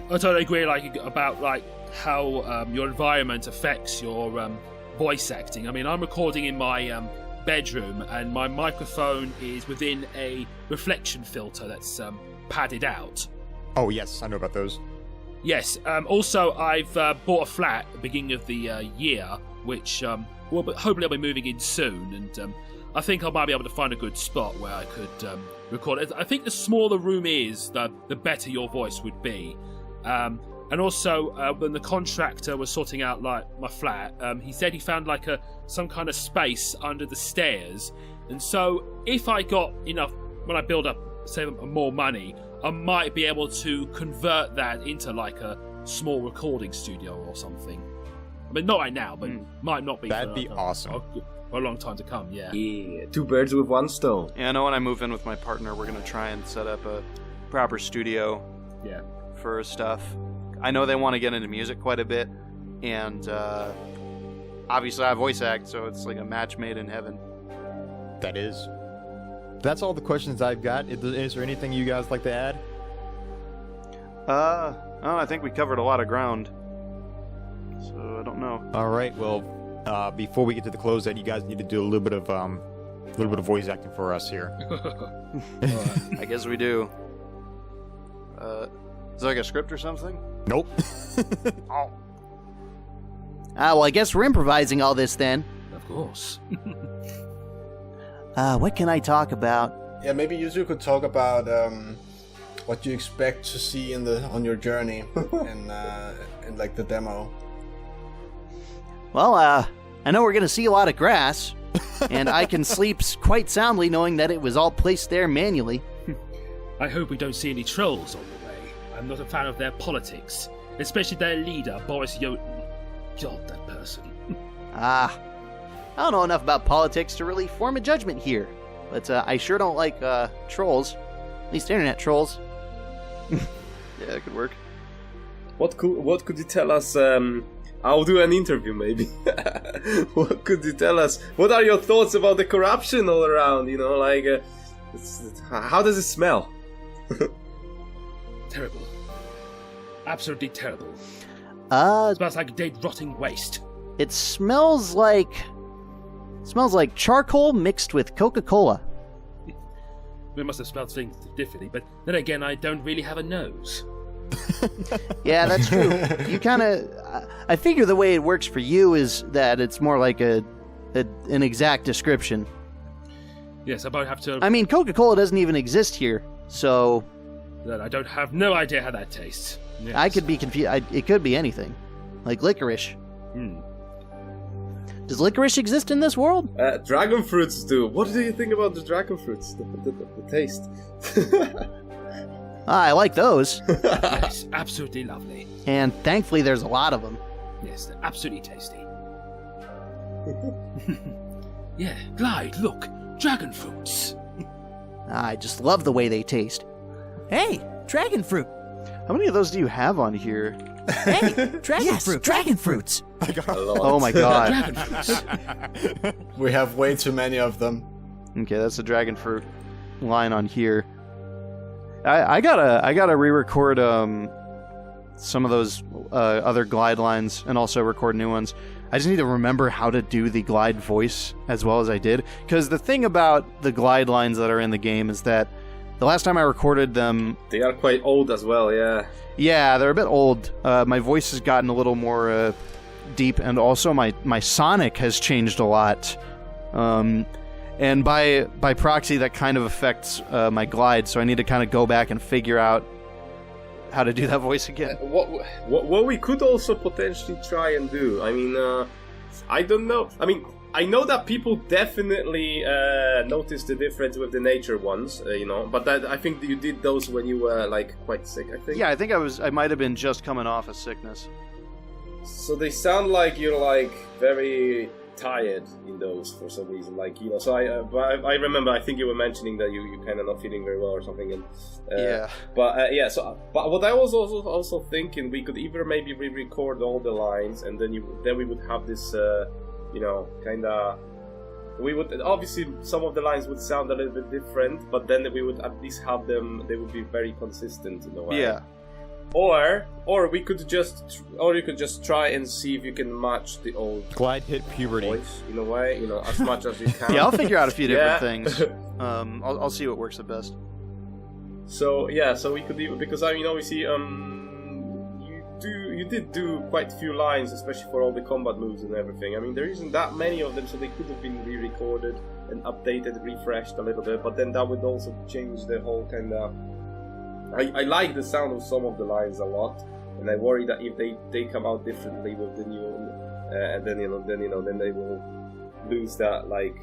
I totally agree. About how your environment affects your voice acting. I mean, I'm recording in my bedroom, and my microphone is within a reflection filter that's padded out. Oh, yes, I know about those. Yes. Also, I've bought a flat at the beginning of the year, which hopefully I'll be moving in soon, and I think I might be able to find a good spot where I could record it. I think the smaller the room is, the better your voice would be. And also, when the contractor was sorting out my flat, he said he found some kind of space under the stairs, and so if I got enough, when I build up, say, more money, I might be able to convert that into a small recording studio or something. I mean, not right now, but might not be. That'd be awesome. For a long time to come, yeah. Yeah, 2 birds with 1 stone. Yeah, I know when I move in with my partner, we're going to try and set up a proper studio for stuff. I know they want to get into music quite a bit, and obviously I voice act, so it's like a match made in heaven. That is. That's all the questions I've got. Is there anything you guys like to add? I think we covered a lot of ground, so I don't know. All right, well, before we get to the close, that you guys need to do a little bit of voice acting for us here. I guess we do. Is there a script or something? Nope. Oh. Well, I guess we're improvising all this then. Of course. What can I talk about? Yeah, maybe you two could talk about what you expect to see on your journey in the demo. Well, I know we're going to see a lot of grass, and I can sleep quite soundly knowing that it was all placed there manually. I hope we don't see any trolls on the way. I'm not a fan of their politics, especially their leader, Boris Jotun. God, that person. I don't know enough about politics to really form a judgment here, but I sure don't like trolls, at least internet trolls. Yeah, that could work. What could you tell us? I'll do an interview, maybe. What could you tell us? What are your thoughts about the corruption all around? How does it smell? Terrible. Absolutely terrible. It smells like dead, rotting waste. It smells like charcoal mixed with Coca-Cola. We must have smelled things differently, but then again, I don't really have a nose. Yeah, that's true. You kind of... I figure the way it works for you is that it's more like an exact description. Yes, I might have to... I mean, Coca-Cola doesn't even exist here, so... Then I don't have no idea how that tastes. Yes. I could be confused. It could be anything. Like licorice. Does licorice exist in this world? Dragon fruits do. What do you think about the dragon fruits? The taste. I like those. Yes, absolutely lovely. And thankfully there's a lot of them. Yes, they're absolutely tasty. Yeah, Glyde, look. Dragon fruits. I just love the way they taste. Hey, dragon fruit. How many of those do you have on here? Hey, dragon fruits. Oh my god. Dragon fruits. We have way too many of them. Okay, that's the dragon fruit line on here. I gotta re-record some of those other Glyde lines and also record new ones. I just need to remember how to do the Glyde voice as well as I did. Because the thing about the Glyde lines that are in the game is that the last time I recorded them... They are quite old as well, yeah. Yeah, they're a bit old. My voice has gotten a little more deep, and also my sonic has changed a lot. And by proxy, that kind of affects my Glyde, so I need to kind of go back and figure out how to do that voice again. What we could also potentially try and do, I mean, I don't know. I mean, I know that people definitely notice the difference with the nature ones, but I think you did those when you were, quite sick, I think. Yeah, I think I might have been just coming off a sickness. So they sound like you're, very tired in those for some reason. Like, you know, so I remember, I think you were mentioning that you kind of not feeling very well or something. And Yeah. But what I was also thinking, we could either maybe re-record all the lines, and then we would have this, you know, kind of. We would obviously some of the lines would sound a little bit different, but then we would at least have them. They would be very consistent in a way. Yeah. Or you could just try and see if you can match the old Glyde hit puberty. voice in a way, you know, as much as you can. Yeah, I'll figure out a few different Yeah. things. I'll see what works the best. So we could do, because I mean, obviously, you did do quite a few lines, especially for all the combat moves and everything. I mean, there isn't that many of them, so they could have been re-recorded and updated, refreshed a little bit. But then that would also change the whole kind of. I like the sound of some of the lines a lot, and I worry that if they come out differently with the new, and then they will lose that like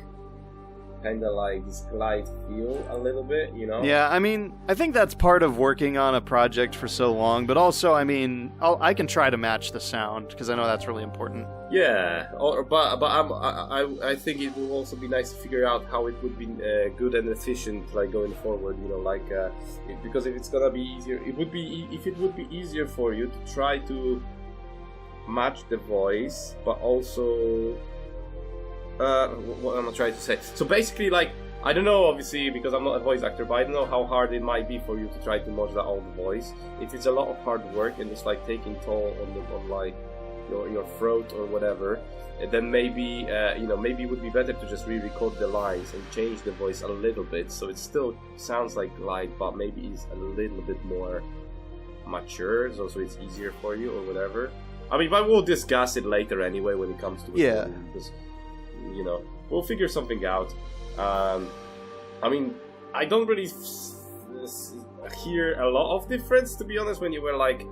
kind of like this Glyde feel a little bit, you know? Yeah, I mean, I think that's part of working on a project for so long, but also, I mean, I can try to match the sound because I know that's really important. Yeah, I think it will also be nice to figure out how it would be good and efficient, like going forward. You know, like because if it's gonna be easier, it would be easier for you to try to match the voice, but also what am I trying to say? So basically, like, I don't know, obviously, because I'm not a voice actor, but I don't know how hard it might be for you to try to match that old voice. If it's a lot of hard work and it's like taking toll on like your throat or whatever, then maybe maybe it would be better to just re-record the lines and change the voice a little bit so it still sounds like Glyde, but maybe it's a little bit more mature, so it's easier for you or whatever. I mean, but we'll discuss it later anyway when it comes to it. Yeah. Because, you know, we'll figure something out. I mean, I don't really hear a lot of difference, to be honest, when you were like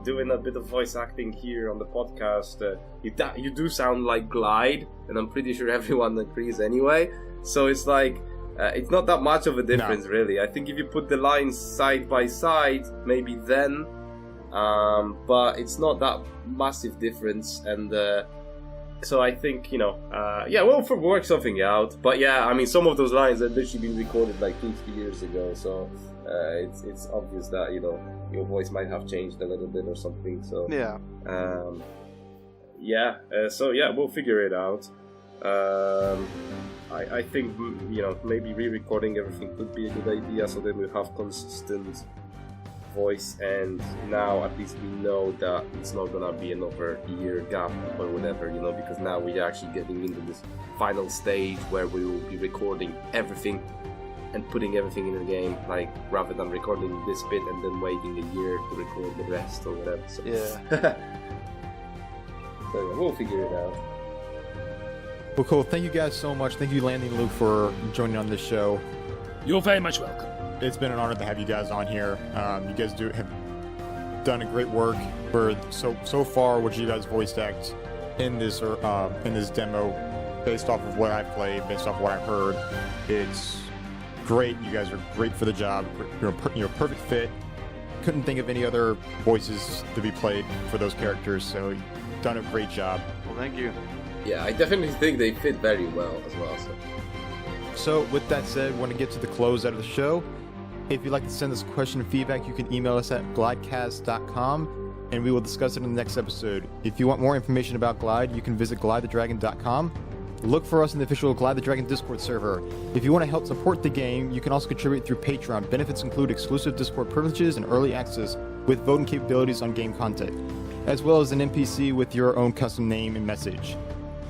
doing a bit of voice acting here on the podcast. You do sound like Glyde, and I'm pretty sure everyone agrees anyway. So it's like it's not that much of a difference, really. I think if you put the lines side by side, maybe then, but it's not that massive difference, and so I think, you know, we'll work something out. But yeah, I mean, some of those lines had literally been recorded like 2-3 years ago, so it's obvious that, you know, your voice might have changed a little bit or something. So Yeah. So we'll figure it out. I think, you know, maybe re-recording everything could be a good idea, so then we have consistent voice, and now at least we know that it's not gonna be another year gap or whatever, you know, because now we're actually getting into this final stage where we will be recording everything and putting everything in the game, like, rather than recording this bit and then waiting a year to record the rest or whatever. So, Yeah. so yeah, we'll figure it out. Well, cool. Thank you guys so much. Thank you, Landy and Luke, for joining on this show. You're very much welcome. It's been an honor to have you guys on here. You guys have done a great work for so far. What you guys voiced act in this demo, based off of what I've played, based off what I've heard, it's great. You guys are great for the job. You're a perfect fit. Couldn't think of any other voices to be played for those characters. So you've done a great job. Well, thank you. Yeah, I definitely think they fit very well as well. So with that said, we want to get to the close out of the show. If you'd like to send us a question or feedback, you can email us at glydecast.com, and we will discuss it in the next episode. If you want more information about Glyde, you can visit glydethedragon.com. Look for us in the official Glyde the Dragon Discord server. If you want to help support the game, you can also contribute through Patreon. Benefits include exclusive Discord privileges and early access with voting capabilities on game content, as well as an NPC with your own custom name and message.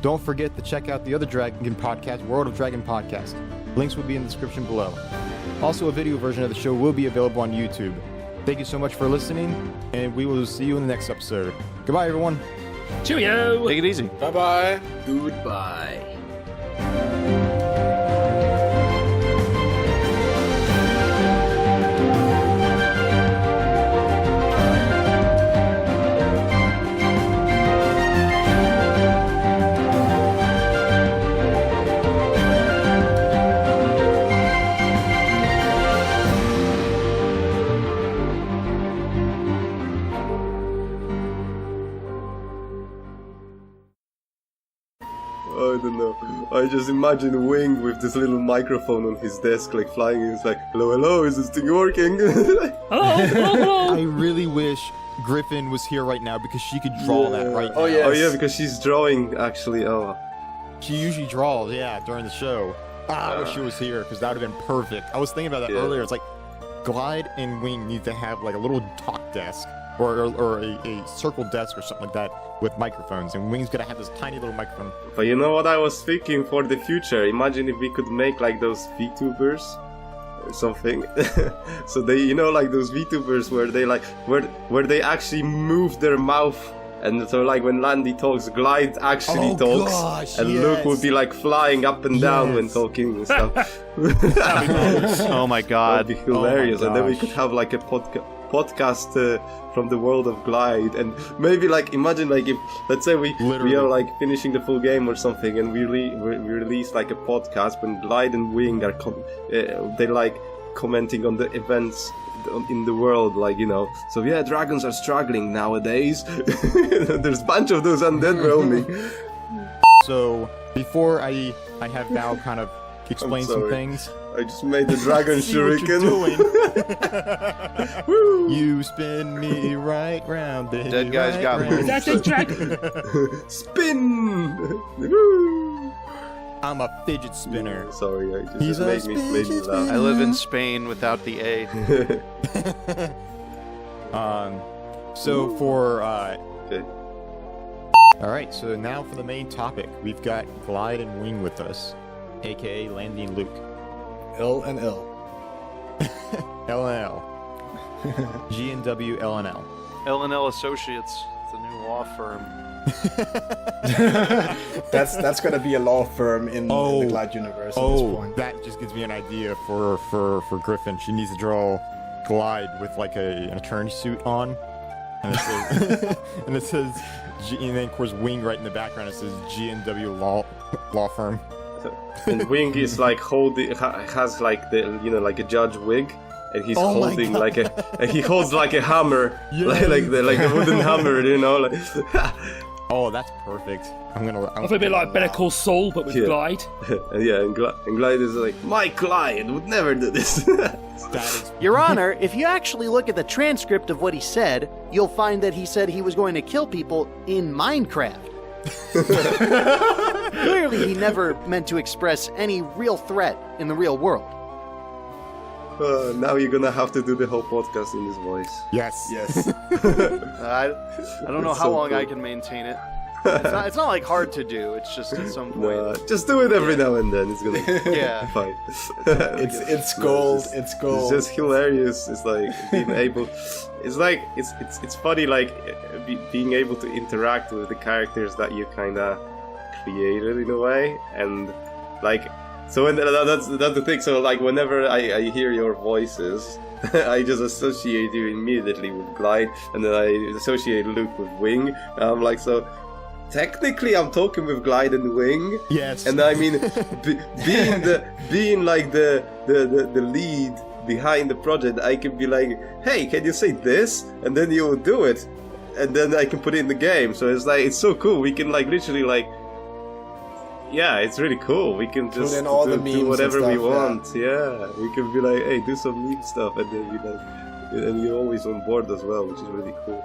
Don't forget to check out the other Dragon podcast, World of Dragon podcast. Links will be in the description below. Also, a video version of the show will be available on YouTube. Thank you so much for listening, and we will see you in the next episode. Goodbye, everyone. Cheerio! Take it easy. Bye-bye. Goodbye. I don't know. I just imagine Wing with this little microphone on his desk, like flying, and he's like, hello, is this thing working? I really wish Griffin was here right now because she could draw that right now. Oh yeah, because she's drawing, actually. Oh. She usually draws, during the show. I wish she was here because that would have been perfect. I was thinking about that earlier. It's like Glyde and Wing need to have like a little talk desk or a circle desk or something like that with microphones, and Wing's gonna have this tiny little microphone. But you know what I was thinking for the future? Imagine if we could make like those VTubers or something. So they, you know, like those VTubers where they like where they actually move their mouth. And so, like, when Landy talks, Glyde actually talks, gosh, and Luke would be, like, flying up and down when talking and stuff. Oh my god. That'd be hilarious. Oh and then we could have, like, a podcast from the world of Glyde. And maybe, like, imagine, like, if, let's say we are, like, finishing the full game or something, and we release, like, a podcast when Glyde and Wing are, they're, like, commenting on the events in the world, like, you know, so yeah, dragons are struggling nowadays. There's a bunch of those undead roaming. So before I have Val kind of explain some things. I just made the dragon shuriken. You spin me right round, baby. Dead guys got me. Is that a dragon? Spin. I'm a fidget spinner. Sorry, I just made me laugh. I live in Spain without the A. So for Okay. all right, so now for the main topic, we've got Glyde and Wing with us, aka Landy and Luke. L and L. L and L. G&W L and L. L&L Associates, it's a new law firm. That's gonna be a law firm in the Glyde universe at this point. That just gives me an idea for Griffin. She needs to draw Glyde with like an attorney suit on, and it says, and it says and then of course Wing right in the background. It says G&W law firm. And Wing is like has like the, you know, like a judge wig. And he's holding like he holds like a hammer, like a wooden hammer, you know. Like. Oh, that's perfect. I'm a bit like Better Call Saul, but with Glyde. and Glyde is like, my client would never do this. Your Honor, if you actually look at the transcript of what he said, you'll find that he said he was going to kill people in Minecraft. Clearly, he never meant to express any real threat in the real world. Now you're gonna have to do the whole podcast in his voice. Yes. I don't know how long I can maintain it. It's not like hard to do. It's just at some point. Just do it every now and then. It's gonna fine. It's gold. It's gold. It's just hilarious. It's like being able. It's like it's funny, like being able to interact with the characters that you kind of created in a way, and like. So that's the thing. So like whenever I hear your voices, I just associate you immediately with Glyde, and then I associate Luke with Wing. I'm like, so technically I'm talking with Glyde and Wing. Yes. And I mean, being like the lead behind the project, I can be like, hey, can you say this? And then you will do it, and then I can put it in the game. So it's like, it's so cool. We can like literally like. Yeah, it's really cool. We can just do whatever we want. Yeah, we can be like, hey, do some meme stuff, and then and you're always on board as well, which is really cool.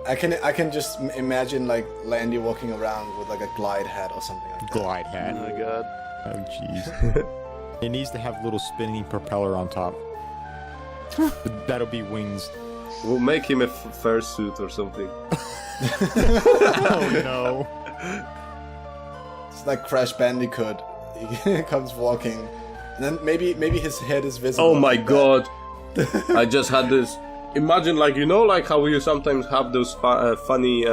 I can just imagine like Landy walking around with like a Glyde hat or something like that. Glide hat. Oh my god. Oh jeez. It needs to have a little spinning propeller on top. That'll be Wings. We'll make him a fursuit or something. Oh no. It's like Crash Bandicoot. He comes walking, and then maybe his head is visible. Oh my god! I just had this. Imagine, like, you know, like how you sometimes have those funny,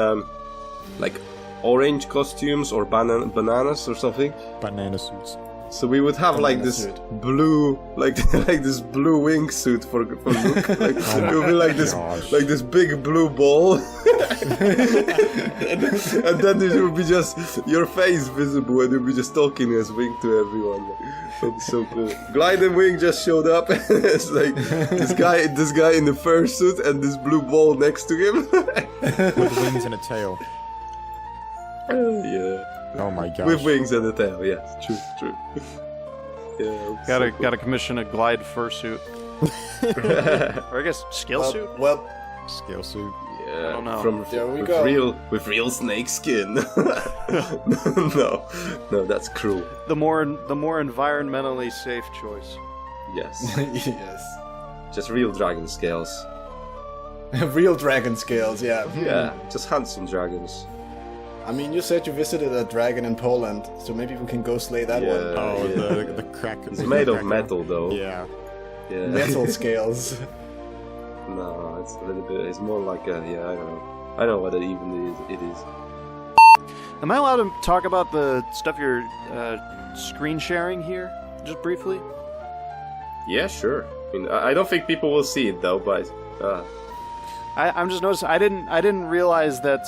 like orange costumes or bananas or something. Banana suits. So we would have like this blue, like this blue wingsuit for Luke. Like it would be like this big blue ball, and then it would be just your face visible, and you'd be just talking as Wing to everyone. It's so cool. Glyde and Wing just showed up. It's like this guy in the fursuit and this blue ball next to him. With wings and a tail. Yeah. Oh my gosh. With wings and a tail, yes. True. Yeah. Gotta commission a Glyde fursuit. Or I guess skill suit? Well, Scale suit. Yeah, I don't know. With real snake skin. No, that's cruel. The more environmentally safe choice. Yes, yes. just real dragon scales. Real dragon scales, yeah. Yeah, just hunt some dragons. I mean, you said you visited a dragon in Poland, so maybe we can go slay that Yeah. one. Oh, Yeah. the crack. It's made of metal, though. Yeah. Yeah. Metal scales. No, it's a little bit. It's more like a. Yeah, I don't know. I don't know what it even is. It is. Am I allowed to talk about the stuff you're screen sharing here, just briefly? Yeah, sure. I mean, I don't think people will see it though, but. I'm just noticing. I didn't realize that.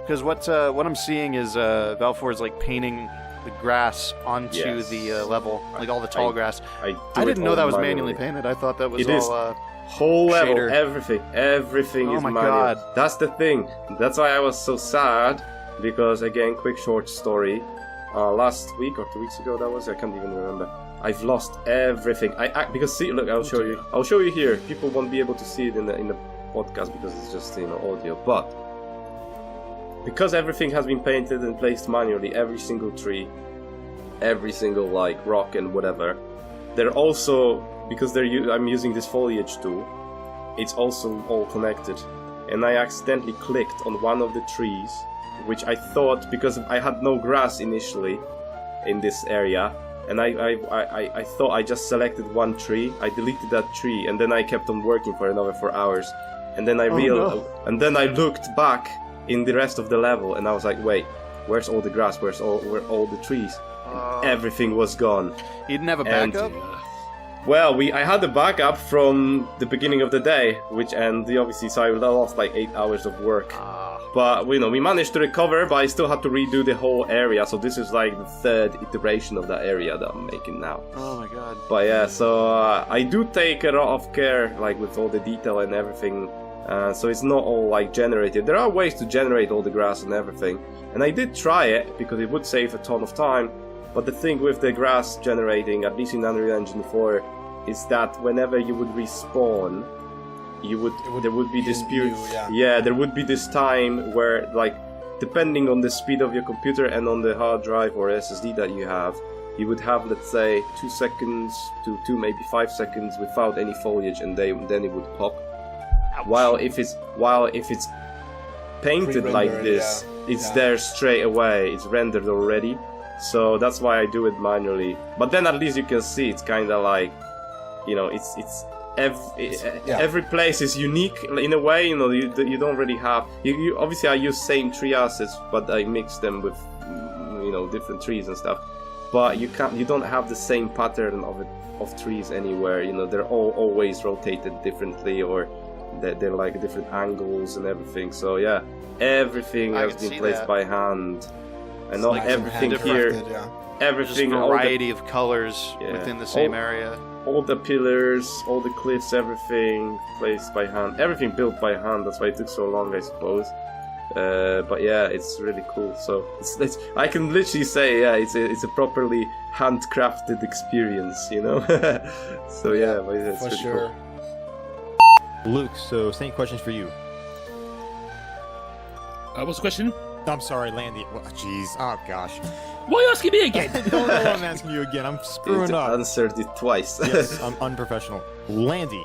Because what I'm seeing is Valfor is like painting the grass onto Yes. the level, like all the tall grass. I didn't know that was manually painted. I thought that was It is. all. Whole level, Shader. everything Oh is my manual. God. That's the thing. That's why I was so sad. Because again, quick short story. Last week or 2 weeks ago, that was. I can't even remember. I've lost everything. Because see, look, I'll show you. I'll show you here. People won't be able to see it in the podcast because it's just audio. But because everything has been painted and placed manually, every single tree, every single like rock and whatever, they're also because I'm using this foliage tool. It's also all connected, and I accidentally clicked on one of the trees, which I thought because I had no grass initially in this area. And I thought I just selected one tree. I deleted that tree, and then I kept on working for another 4 hours. And then I and then I looked back in the rest of the level, and I was like, "Wait, where's all the grass? Where all the trees?" And everything was gone. You didn't have a And- backup. Well, I had a backup from the beginning of the day, obviously, so I lost like 8 hours of work. But we managed to recover, but I still had to redo the whole area. So this is like the third iteration of that area that I'm making now. Oh my god. But yeah, so I do take a lot of care, like with all the detail and everything. So it's not all like generated. There are ways to generate all the grass and everything, and I did try it because it would save a ton of time. But the thing with the grass generating, at least in Unreal Engine 4, is that whenever you would respawn, there would be this period. There would be this time where, like, depending on the speed of your computer and on the hard drive or SSD that you have, you would have, let's say, 2 seconds to maybe 5 seconds without any foliage, and then it would pop. Ouch. While if it's painted like this, it's there straight away. It's rendered already. So that's why I do it manually. But then at least you can see it's kind of like, every place is unique in a way. You don't really have. You obviously I use same tree assets, but I mix them with different trees and stuff. But you don't have the same pattern of trees anywhere. They're all always rotated differently, or they're like different angles and everything. So yeah, everything has been placed by hand. And not like everything different- here, everything, Just variety of colors within the same area. all the pillars, all the cliffs, everything placed by hand, everything built by hand. That's why it took so long, I suppose. But yeah, it's really cool. So it's I can literally say, yeah, it's a properly handcrafted experience, So yeah, but it's For really sure. cool. Luke, so same questions for you. What's the question? I'm sorry, Landy. Jeez. Oh, gosh. Why are you asking me again? No, I'm asking you again. I'm screwing You up. answered it twice. Yes, I'm unprofessional. Landy,